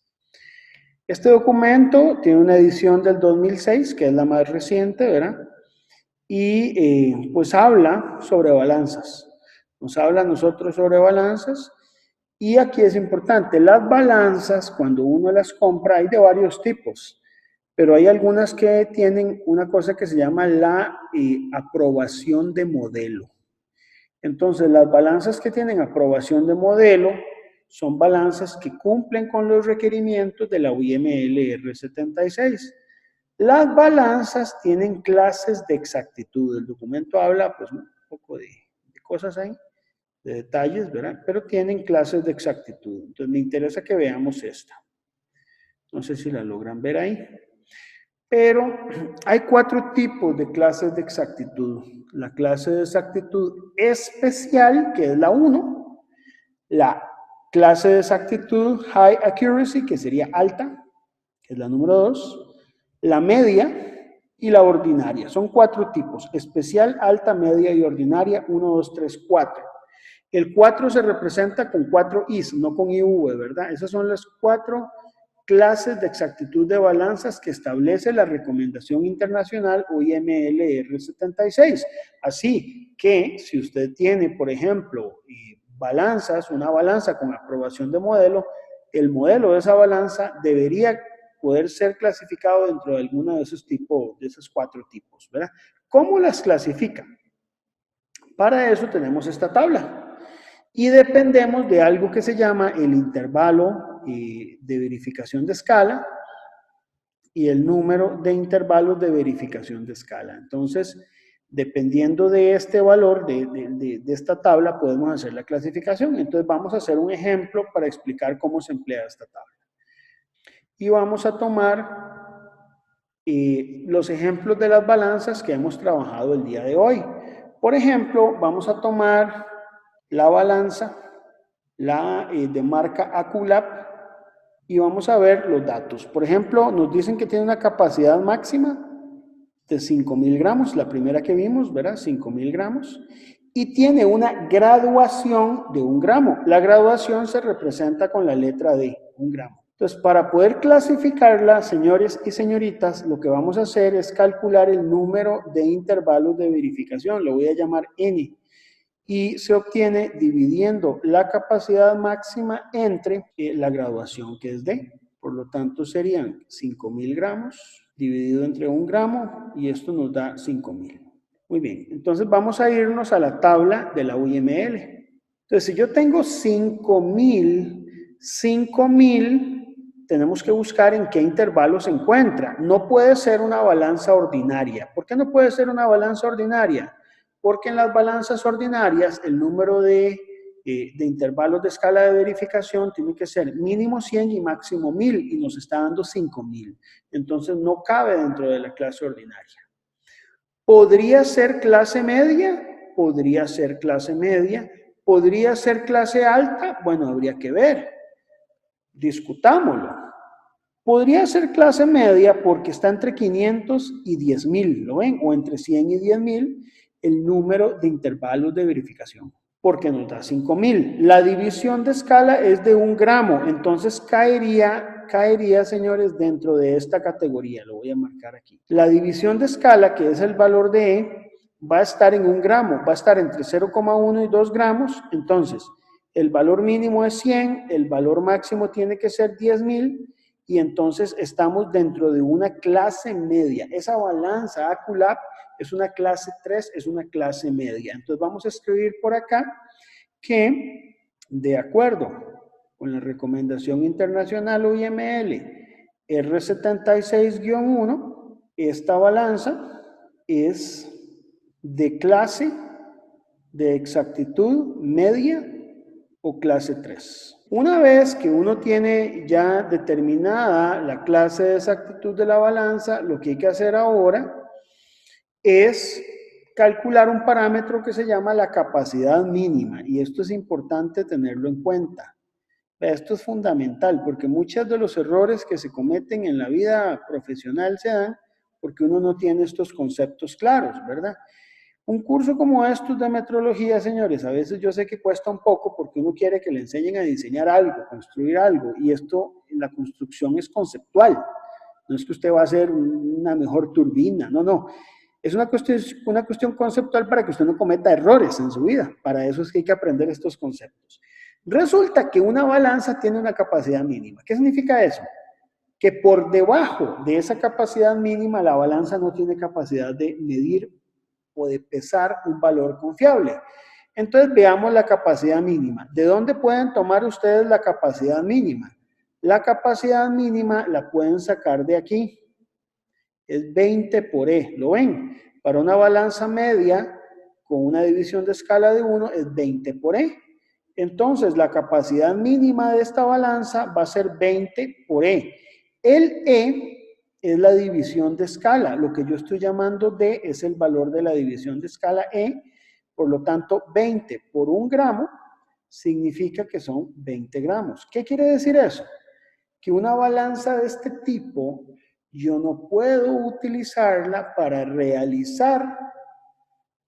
Este documento tiene una edición del 2006, que es la más reciente, ¿verdad? Y pues habla sobre balanzas. Nos habla a nosotros sobre balanzas. Y aquí es importante, las balanzas, cuando uno las compra, hay de varios tipos, pero hay algunas que tienen una cosa que se llama la aprobación de modelo. Entonces, las balanzas que tienen aprobación de modelo son balanzas que cumplen con los requerimientos de la UIML R76. Las balanzas tienen clases de exactitud. El documento habla pues un poco de cosas ahí, de detalles, ¿verdad? Pero tienen clases de exactitud. Entonces me interesa que veamos esta. No sé si la logran ver ahí. Pero hay 4 tipos de clases de exactitud. La clase de exactitud especial, que es la 1. La clase de exactitud high accuracy, que sería alta, que es la número 2. La media y la ordinaria. Son 4 tipos. Especial, alta, media y ordinaria. 1, 2, 3, 4. El 4 se representa con 4 Is, no con IV, ¿verdad? Esas son las 4 clases de exactitud de balanzas que establece la recomendación internacional UIML R76. Así que si usted tiene, por ejemplo, balanzas, una balanza con aprobación de modelo, el modelo de esa balanza debería poder ser clasificado dentro de alguno de esos tipos, de esos 4 tipos, ¿verdad? ¿Cómo las clasifica? Para eso tenemos esta tabla. Y dependemos de algo que se llama el intervalo de verificación de escala y el número de intervalos de verificación de escala. Entonces, dependiendo de este valor, de esta tabla, podemos hacer la clasificación. Entonces, vamos a hacer un ejemplo para explicar cómo se emplea esta tabla. Y vamos a tomar los ejemplos de las balanzas que hemos trabajado el día de hoy. Por ejemplo, vamos a tomar la balanza, la de marca Aculap, y vamos a ver los datos. Por ejemplo, nos dicen que tiene una capacidad máxima de 5.000 gramos, la primera que vimos, ¿verdad? 5.000 gramos. Y tiene una graduación de 1 gramo. La graduación se representa con la letra D, 1 gramo. Entonces, para poder clasificarla, señores y señoritas, lo que vamos a hacer es calcular el número de intervalos de verificación. Lo voy a llamar N. Y se obtiene dividiendo la capacidad máxima entre la graduación, que es D. Por lo tanto, serían 5.000 gramos dividido entre 1 gramo y esto nos da 5.000. Muy bien, entonces vamos a irnos a la tabla de la UML. Entonces, si yo tengo 5.000, tenemos que buscar en qué intervalo se encuentra. No puede ser una balanza ordinaria. ¿Por qué no puede ser una balanza ordinaria? Porque en las balanzas ordinarias el número de intervalos de escala de verificación tiene que ser mínimo 100 y máximo 1.000 y nos está dando 5.000. Entonces no cabe dentro de la clase ordinaria. ¿Podría ser clase media? Podría ser clase media. ¿Podría ser clase alta? Bueno, habría que ver. Discutámoslo. Podría ser clase media porque está entre 500 y 10.000, ¿lo ven? O entre 100 y 10.000 el número de intervalos de verificación, porque nos da 5.000. La división de escala es de 1 gramo, entonces caería, señores, dentro de esta categoría, lo voy a marcar aquí. La división de escala, que es el valor de E, va a estar en 1 gramo, va a estar entre 0,1 y 2 gramos, entonces el valor mínimo es 100, el valor máximo tiene que ser 10.000, y entonces estamos dentro de una clase media. Esa balanza ACULAP es una clase 3, es una clase media. Entonces vamos a escribir por acá que, de acuerdo con la recomendación internacional UIML R76-1, esta balanza es de clase de exactitud media o clase 3. Una vez que uno tiene ya determinada la clase de exactitud de la balanza, lo que hay que hacer ahora es calcular un parámetro que se llama la capacidad mínima, y esto es importante tenerlo en cuenta. Esto es fundamental porque muchos de los errores que se cometen en la vida profesional se dan porque uno no tiene estos conceptos claros, ¿verdad? Un curso como estos de metrología, señores, a veces yo sé que cuesta un poco porque uno quiere que le enseñen a diseñar algo, construir algo, y esto, la construcción es conceptual. No es que usted va a hacer una mejor turbina, no. Es una cuestión conceptual para que usted no cometa errores en su vida. Para eso es que hay que aprender estos conceptos. Resulta que una balanza tiene una capacidad mínima. ¿Qué significa eso? Que por debajo de esa capacidad mínima la balanza no tiene capacidad de medir o de pesar un valor confiable. Entonces veamos la capacidad mínima. ¿De dónde pueden tomar ustedes la capacidad mínima? La capacidad mínima la pueden sacar de aquí. Es 20 por E, ¿lo ven? Para una balanza media con una división de escala de 1 es 20 por E. Entonces la capacidad mínima de esta balanza va a ser 20 por E. El E es la división de escala. Lo que yo estoy llamando D es el valor de la división de escala E. Por lo tanto, 20 por 1 gramo significa que son 20 gramos. ¿Qué quiere decir eso? Que una balanza de este tipo yo no puedo utilizarla para realizar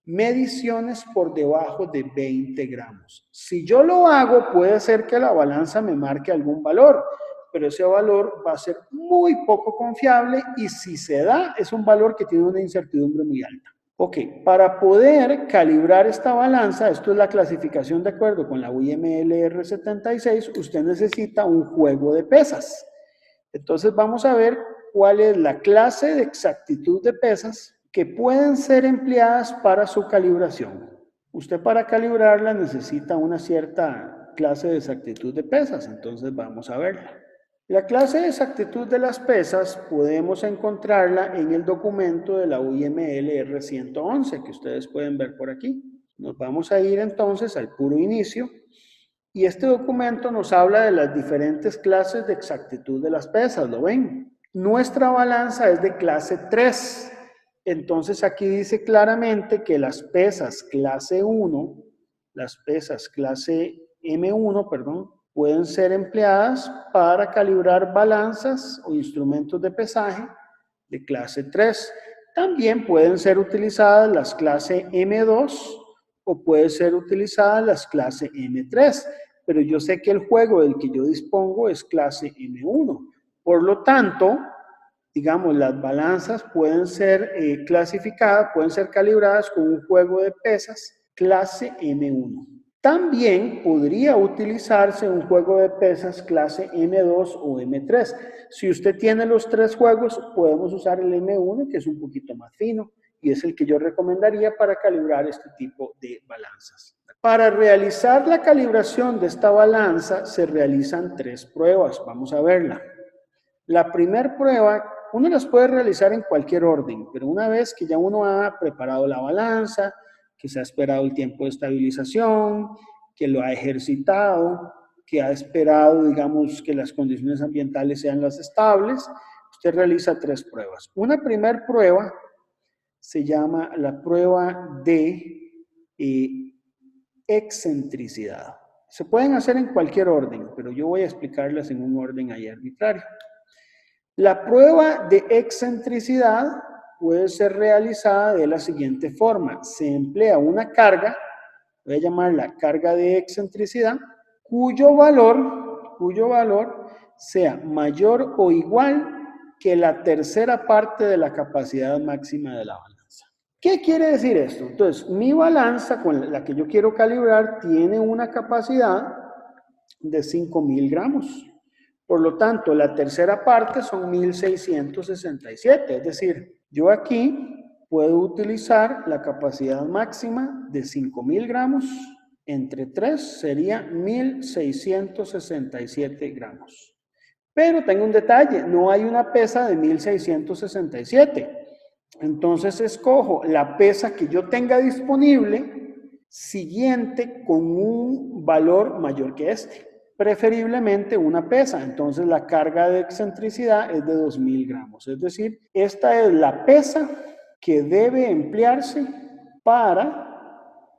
mediciones por debajo de 20 gramos. Si yo lo hago, puede ser que la balanza me marque algún valor, pero ese valor va a ser muy poco confiable y si se da, es un valor que tiene una incertidumbre muy alta. Ok, para poder calibrar esta balanza, esto es la clasificación de acuerdo con la UIML R76, usted necesita un juego de pesas. Entonces vamos a ver cuál es la clase de exactitud de pesas que pueden ser empleadas para su calibración. Usted para calibrarla necesita una cierta clase de exactitud de pesas, entonces vamos a verla. La clase de exactitud de las pesas podemos encontrarla en el documento de la UIML R111 que ustedes pueden ver por aquí. Nos vamos a ir entonces al puro inicio y este documento nos habla de las diferentes clases de exactitud de las pesas, ¿lo ven? Nuestra balanza es de clase 3. Entonces aquí dice claramente que las pesas clase 1, las pesas clase M1, perdón, pueden ser empleadas para calibrar balanzas o instrumentos de pesaje de clase 3. También pueden ser utilizadas las clase M2 o pueden ser utilizadas las clase M3, pero yo sé que el juego del que yo dispongo es clase M1. Por lo tanto, digamos, las balanzas pueden ser clasificadas, pueden ser calibradas con un juego de pesas clase M1. También podría utilizarse un juego de pesas clase M2 o M3. Si usted tiene los tres juegos, podemos usar el M1, que es un poquito más fino, y es el que yo recomendaría para calibrar este tipo de balanzas. Para realizar la calibración de esta balanza, se realizan tres pruebas. Vamos a verla. La primera prueba, uno las puede realizar en cualquier orden, pero una vez que ya uno ha preparado la balanza, que se ha esperado el tiempo de estabilización, que lo ha ejercitado, que ha esperado, digamos, que las condiciones ambientales sean las estables, usted realiza tres pruebas. Una primera prueba se llama la prueba de excentricidad. Se pueden hacer en cualquier orden, pero yo voy a explicarlas en un orden ahí arbitrario. La prueba de excentricidad puede ser realizada de la siguiente forma. Se emplea una carga, voy a llamarla carga de excentricidad, cuyo valor sea mayor o igual que la tercera parte de la capacidad máxima de la balanza. ¿Qué quiere decir esto? Entonces, mi balanza con la que yo quiero calibrar tiene una capacidad de 5.000 gramos. Por lo tanto, la tercera parte son 1.667, es decir, yo aquí puedo utilizar la capacidad máxima de 5.000 gramos, entre 3 sería 1.667 gramos. Pero tengo un detalle, no hay una pesa de 1.667. Entonces escojo la pesa que yo tenga disponible siguiente con un valor mayor que este. Preferiblemente una pesa, entonces la carga de excentricidad es de 2.000 gramos, es decir, esta es la pesa que debe emplearse para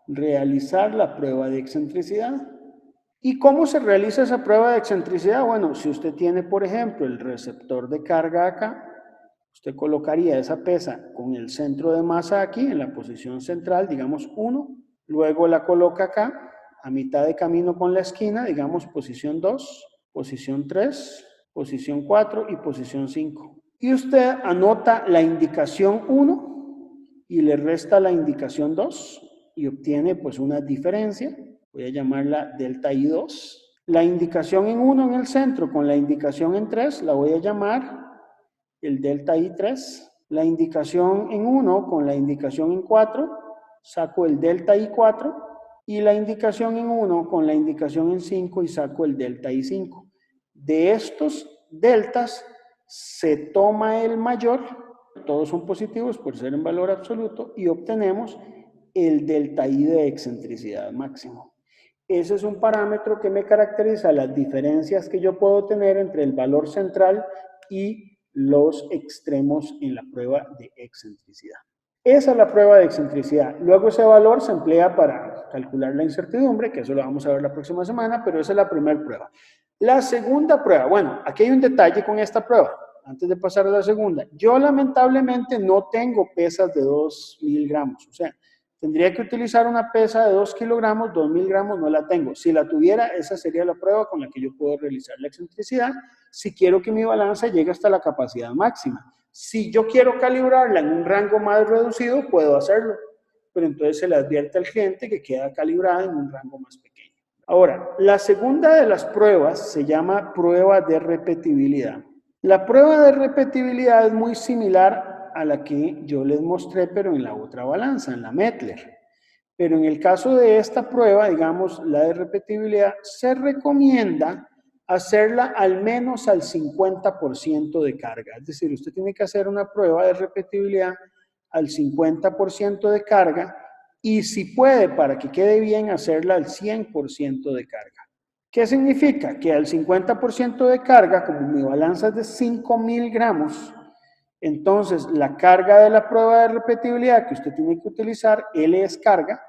realizar la prueba de excentricidad. ¿Y cómo se realiza esa prueba de excentricidad? Bueno, si usted tiene, por ejemplo, el receptor de carga acá, usted colocaría esa pesa con el centro de masa aquí, en la posición central, digamos 1, luego la coloca acá, a mitad de camino con la esquina, digamos posición 2, posición 3, posición 4 y posición 5. Y usted anota la indicación 1 y le resta la indicación 2 y obtiene pues una diferencia, voy a llamarla delta I2. La indicación en 1 en el centro con la indicación en 3 la voy a llamar el delta I3. La indicación en 1 con la indicación en 4 saco el delta I4 y la indicación en 1 con la indicación en 5 y saco el delta I5. De estos deltas se toma el mayor, todos son positivos por ser en valor absoluto, y obtenemos el delta I de excentricidad máximo. Ese es un parámetro que me caracteriza las diferencias que yo puedo tener entre el valor central y los extremos en la prueba de excentricidad. Esa es la prueba de excentricidad. Luego ese valor se emplea para calcular la incertidumbre, que eso lo vamos a ver la próxima semana, pero esa es la primera prueba. La segunda prueba, bueno, aquí hay un detalle con esta prueba, antes de pasar a la segunda. Yo lamentablemente no tengo pesas de 2.000 gramos, o sea, tendría que utilizar una pesa de 2 kilogramos, 2.000 gramos no la tengo. Si la tuviera, esa sería la prueba con la que yo puedo realizar la excentricidad si quiero que mi balanza llegue hasta la capacidad máxima. Si yo quiero calibrarla en un rango más reducido, puedo hacerlo, pero entonces se le advierte al cliente que queda calibrada en un rango más pequeño. Ahora, la segunda de las pruebas se llama prueba de repetibilidad. La prueba de repetibilidad es muy similar a la que yo les mostré, pero en la otra balanza, en la Mettler. Pero en el caso de esta prueba, digamos, la de repetibilidad, se recomienda hacerla al menos al 50% de carga. Es decir, usted tiene que hacer una prueba de repetibilidad al 50% de carga y si puede, para que quede bien, hacerla al 100% de carga. ¿Qué significa? Que al 50% de carga, como mi balanza es de 5.000 gramos, entonces la carga de la prueba de repetibilidad que usted tiene que utilizar, L es carga,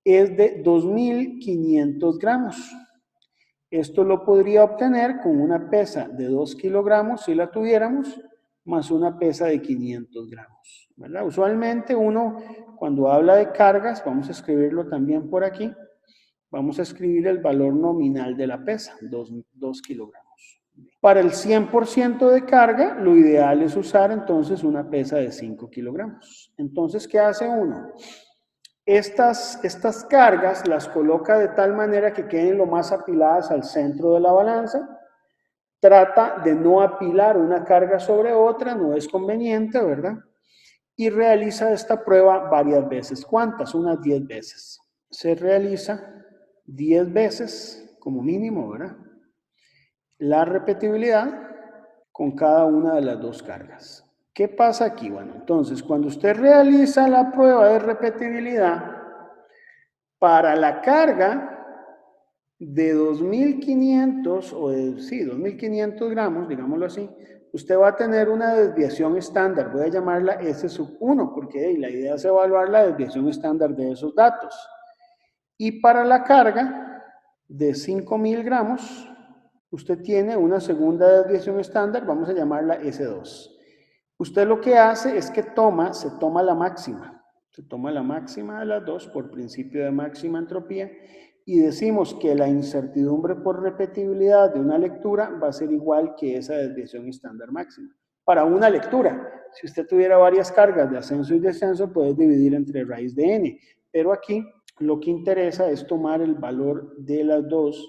es de 2.500 gramos. Esto lo podría obtener con una pesa de 2 kilogramos, si la tuviéramos, más una pesa de 500 gramos, ¿verdad? Usualmente uno, cuando habla de cargas, vamos a escribirlo también por aquí, vamos a escribir el valor nominal de la pesa, 2 kilogramos. Para el 100% de carga, lo ideal es usar entonces una pesa de 5 kilogramos. Entonces, ¿qué hace uno? Estas cargas las coloca de tal manera que queden lo más apiladas al centro de la balanza. Trata de no apilar una carga sobre otra, no es conveniente, ¿verdad? Y realiza esta prueba varias veces. ¿Cuántas? Unas 10 veces. Se realiza 10 veces como mínimo, ¿verdad? La repetibilidad con cada una de las dos cargas. ¿Qué pasa aquí? Bueno, entonces, cuando usted realiza la prueba de repetibilidad, para la carga de 2.500 o de, sí, 2.500 gramos, digámoslo así, usted va a tener una desviación estándar. Voy a llamarla S sub 1 porque la idea es evaluar la desviación estándar de esos datos. Y para la carga de 5.000 gramos, usted tiene una segunda desviación estándar, vamos a llamarla S2. Usted lo que hace es que se toma la máxima. Se toma la máxima de las dos por principio de máxima entropía y decimos que la incertidumbre por repetibilidad de una lectura va a ser igual que esa desviación estándar máxima. Para una lectura, si usted tuviera varias cargas de ascenso y descenso, puede dividir entre raíz de n. Pero aquí lo que interesa es tomar el valor de las dos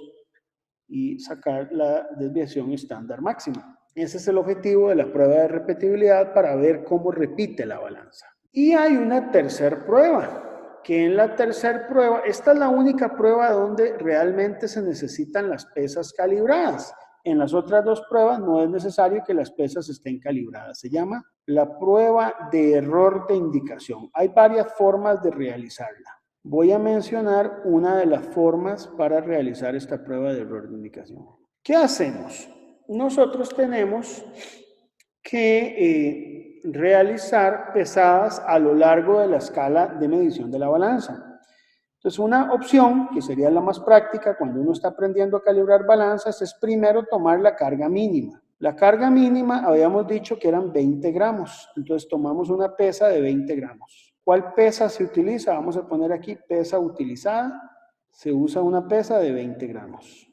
y sacar la desviación estándar máxima. Ese es el objetivo de la prueba de repetibilidad para ver cómo repite la balanza. Y hay una tercera prueba, que en la tercera prueba, esta es la única prueba donde realmente se necesitan las pesas calibradas. En las otras dos pruebas no es necesario que las pesas estén calibradas. Se llama la prueba de error de indicación. Hay varias formas de realizarla. Voy a mencionar una de las formas para realizar esta prueba de error de indicación. ¿Qué hacemos? Nosotros tenemos que realizar pesadas a lo largo de la escala de medición de la balanza. Entonces, una opción, que sería la más práctica cuando uno está aprendiendo a calibrar balanzas, es primero tomar la carga mínima. La carga mínima habíamos dicho que eran 20 gramos, entonces tomamos una pesa de 20 gramos. ¿Cuál pesa se utiliza? Vamos a poner aquí pesa utilizada. Se usa una pesa de 20 gramos.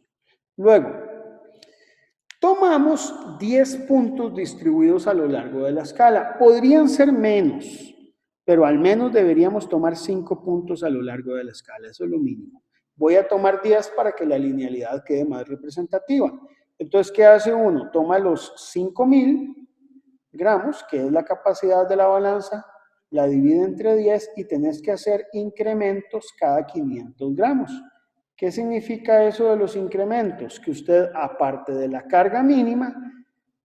Luego, tomamos 10 puntos distribuidos a lo largo de la escala. Podrían ser menos, pero al menos deberíamos tomar 5 puntos a lo largo de la escala. Eso es lo mínimo. Voy a tomar 10 para que la linealidad quede más representativa. Entonces, ¿qué hace uno? Toma los 5.000 gramos, que es la capacidad de la balanza, la divide entre 10 y tenés que hacer incrementos cada 500 gramos. ¿Qué significa eso de los incrementos? Que usted, aparte de la carga mínima,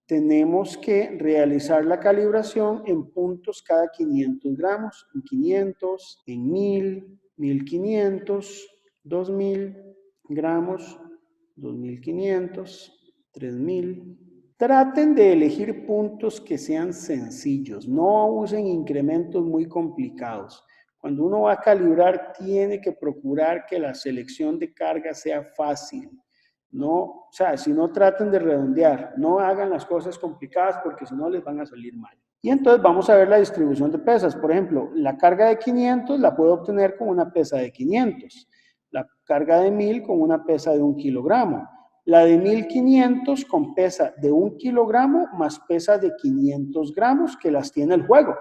tenemos que realizar la calibración en puntos cada 500 gramos, en 500, en 1.000, 1.500, 2.000 gramos, 2.500, 3.000. Traten de elegir puntos que sean sencillos, no usen incrementos muy complicados. Cuando uno va a calibrar, tiene que procurar que la selección de carga sea fácil. No, o sea, si no traten de redondear, no hagan las cosas complicadas porque si no les van a salir mal. Y entonces vamos a ver la distribución de pesas. Por ejemplo, la carga de 500 la puedo obtener con una pesa de 500. La carga de 1.000 con una pesa de 1 kilogramo. La de 1.500 con pesa de 1 kilogramo más pesa de 500 gramos que las tiene el juego.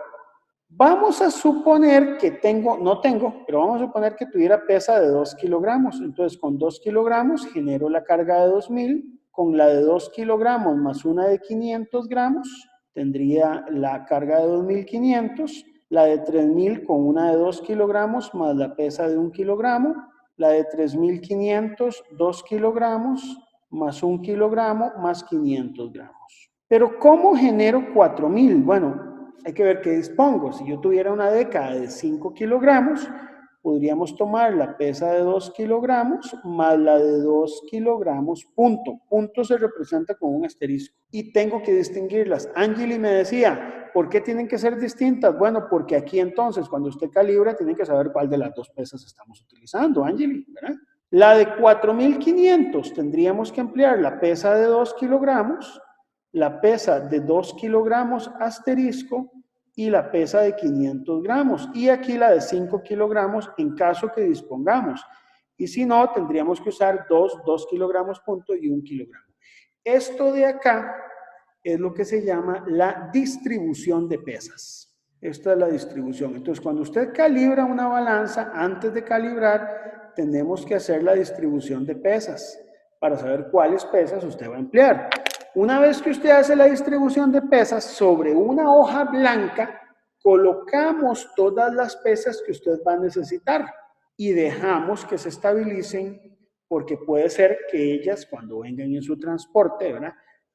Vamos a suponer que pero vamos a suponer que tuviera pesa de 2 kilogramos. Entonces, con 2 kilogramos genero la carga de 2.000. Con la de 2 kilogramos más una de 500 gramos, tendría la carga de 2.500. La de 3.000 con una de 2 kilogramos más la pesa de 1 kilogramo. La de 3.500, 2 kilogramos más 1 kilogramo más 500 gramos. Pero ¿cómo genero 4.000? Bueno, hay que ver qué dispongo. Si yo tuviera una década de 5 kilogramos, podríamos tomar la pesa de 2 kilogramos más la de 2 kilogramos, punto. Punto se representa con un asterisco. Y tengo que distinguirlas. Angeli me decía, ¿por qué tienen que ser distintas? Bueno, porque aquí entonces, cuando usted calibra, tiene que saber cuál de las dos pesas estamos utilizando, Angeli, ¿verdad? La de 4.500 tendríamos que emplear la pesa de 2 kilogramos, la pesa de 2 kilogramos asterisco y la pesa de 500 gramos. Y aquí la de 5 kilogramos en caso que dispongamos. Y si no, tendríamos que usar 2 kilogramos punto y 1 kilogramo. Esto de acá es lo que se llama la distribución de pesas. Esta es la distribución. Entonces, cuando usted calibra una balanza, antes de calibrar, tenemos que hacer la distribución de pesas para saber cuáles pesas usted va a emplear. Una vez que usted hace la distribución de pesas, sobre una hoja blanca, colocamos todas las pesas que usted va a necesitar y dejamos que se estabilicen, porque puede ser que ellas, cuando vengan en su transporte, ¿verdad?,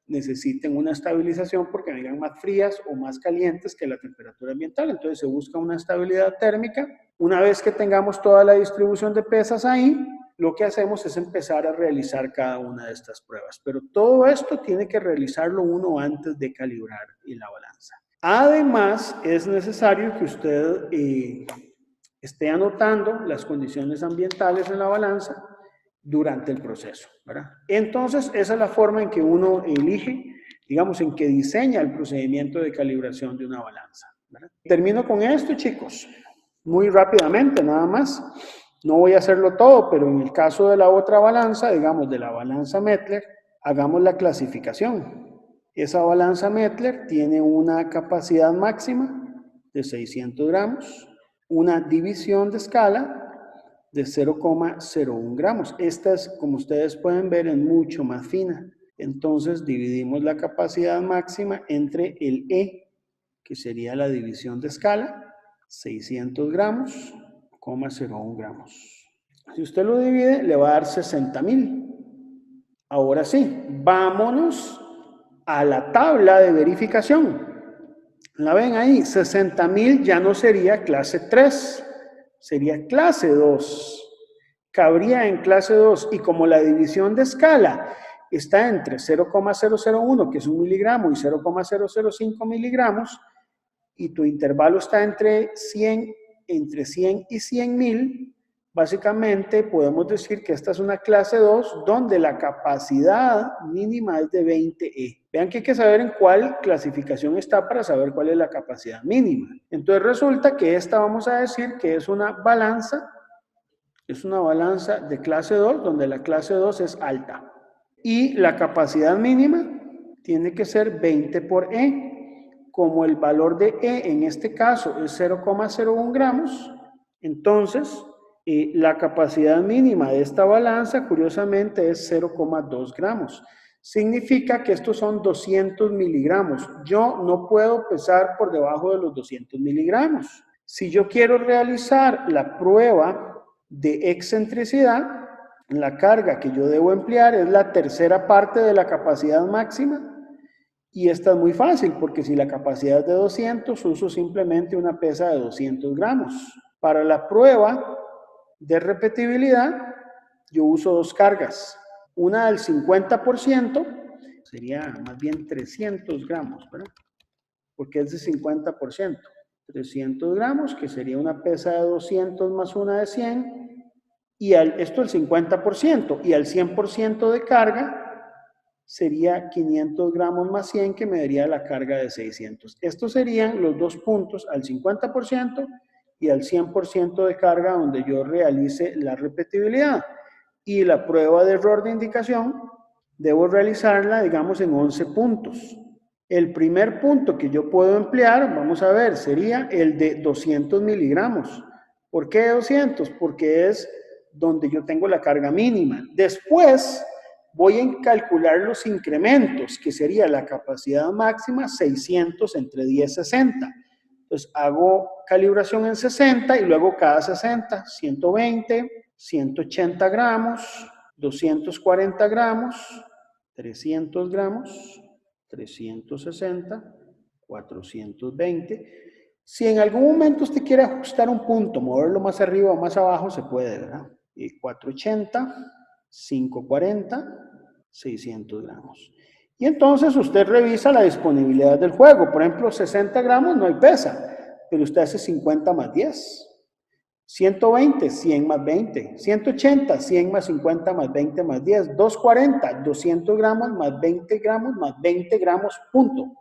necesiten una estabilización porque vengan más frías o más calientes que la temperatura ambiental. Entonces se busca una estabilidad térmica. Una vez que tengamos toda la distribución de pesas ahí, lo que hacemos es empezar a realizar cada una de estas pruebas. Pero todo esto tiene que realizarlo uno antes de calibrar en la balanza. Además, es necesario que usted esté anotando las condiciones ambientales en la balanza durante el proceso, ¿verdad? Entonces, esa es la forma en que uno elige, digamos, en que diseña el procedimiento de calibración de una balanza, ¿verdad? Termino con esto, chicos, muy rápidamente, nada más. No voy a hacerlo todo, pero en el caso de la otra balanza, digamos, de la balanza Mettler, hagamos la clasificación. Esa balanza Mettler tiene una capacidad máxima de 600 gramos, una división de escala de 0,01 gramos. Esta es, como ustedes pueden ver, es mucho más fina. Entonces dividimos la capacidad máxima entre el E, que sería la división de escala, 600 gramos, 0,01 gramos. Si usted lo divide, le va a dar 60,000. Ahora sí, vámonos a la tabla de verificación. ¿La ven ahí? 60,000 ya no sería clase 3. Sería clase 2. Cabría en clase 2 y como la división de escala está entre 0,001, que es 1 miligramo, y 0,005 miligramos, y tu intervalo está entre 100 y 100,000, básicamente podemos decir que esta es una clase 2 donde la capacidad mínima es de 20E. Vean que hay que saber en cuál clasificación está para saber cuál es la capacidad mínima. Entonces resulta que esta vamos a decir que es una balanza de clase 2 donde la clase 2 es alta. Y la capacidad mínima tiene que ser 20 por E. Como el valor de E en este caso es 0,01 gramos, entonces la capacidad mínima de esta balanza curiosamente es 0,2 gramos. Significa que estos son 200 miligramos. Yo no puedo pesar por debajo de los 200 miligramos. Si yo quiero realizar la prueba de excentricidad, la carga que yo debo emplear es la tercera parte de la capacidad máxima. Y esta es muy fácil, porque si la capacidad es de 200, uso simplemente una pesa de 200 gramos. Para la prueba de repetibilidad, yo uso dos cargas. Una del 50%, sería más bien 300 gramos, ¿verdad? Porque es de 50%. 300 gramos, que sería una pesa de 200 más una de 100, y esto el 50%, y al 100% de carga, sería 500 gramos más 100, que me daría la carga de 600. Estos serían los dos puntos, al 50% y al 100% de carga, donde yo realice la repetibilidad. Y la prueba de error de indicación, debo realizarla, digamos, en 11 puntos. El primer punto que yo puedo emplear, vamos a ver, sería el de 200 miligramos. ¿Por qué 200? Porque es donde yo tengo la carga mínima. Después voy a calcular los incrementos, que sería la capacidad máxima 600 entre 10, 60. Entonces hago calibración en 60 y luego cada 60, 120, 180 gramos, 240 gramos, 300 gramos, 360, 420. Si en algún momento usted quiere ajustar un punto, moverlo más arriba o más abajo, se puede, ¿verdad? 480, 540, 600 gramos. Y entonces usted revisa la disponibilidad del juego. Por ejemplo, 60 gramos no hay pesa, pero usted hace 50 más 10. 120, 100 más 20. 180, 100 más 50 más 20 más 10. 240, 200 gramos más 20 gramos más 20 gramos, punto.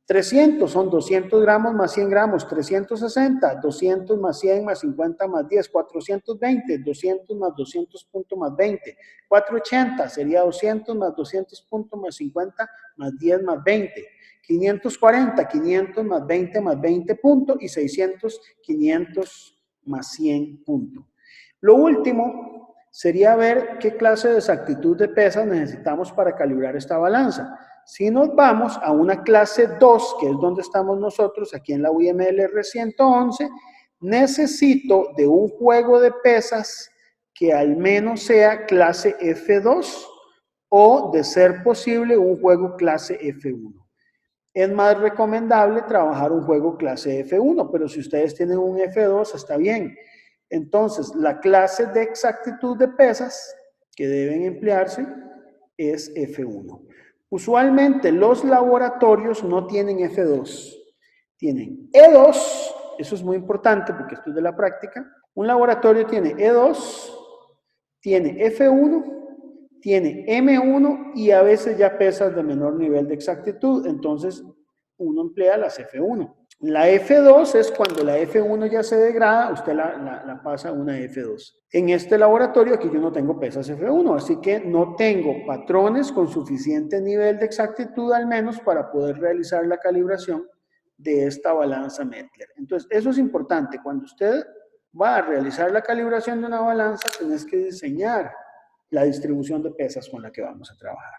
300 son 200 gramos más 100 gramos. 360, 200 más 100 más 50 más 10. 420, 200 más 200 punto más 20. 480 sería 200 más 200 punto más 50 más 10 más 20. 540, 500 más 20 más 20 puntos. Y 600, 500 más 100 puntos. Lo último sería ver qué clase de exactitud de pesas necesitamos para calibrar esta balanza. Si nos vamos a una clase 2, que es donde estamos nosotros, aquí en la UMLR 111, necesito de un juego de pesas que al menos sea clase F2 o, de ser posible, un juego clase F1. Es más recomendable trabajar un juego clase F1, pero si ustedes tienen un F2, está bien. Entonces, la clase de exactitud de pesas que deben emplearse es F1. Usualmente los laboratorios no tienen F2, tienen E2, eso es muy importante porque esto es de la práctica. Un laboratorio tiene E2, tiene F1, tiene M1 y a veces ya pesas de menor nivel de exactitud, entonces uno emplea las F1. La F2 es cuando la F1 ya se degrada, usted la pasa a una F2. En este laboratorio aquí yo no tengo pesas F1, así que no tengo patrones con suficiente nivel de exactitud al menos para poder realizar la calibración de esta balanza Mettler. Entonces, eso es importante. Cuando usted va a realizar la calibración de una balanza, tienes que diseñar la distribución de pesas con la que vamos a trabajar.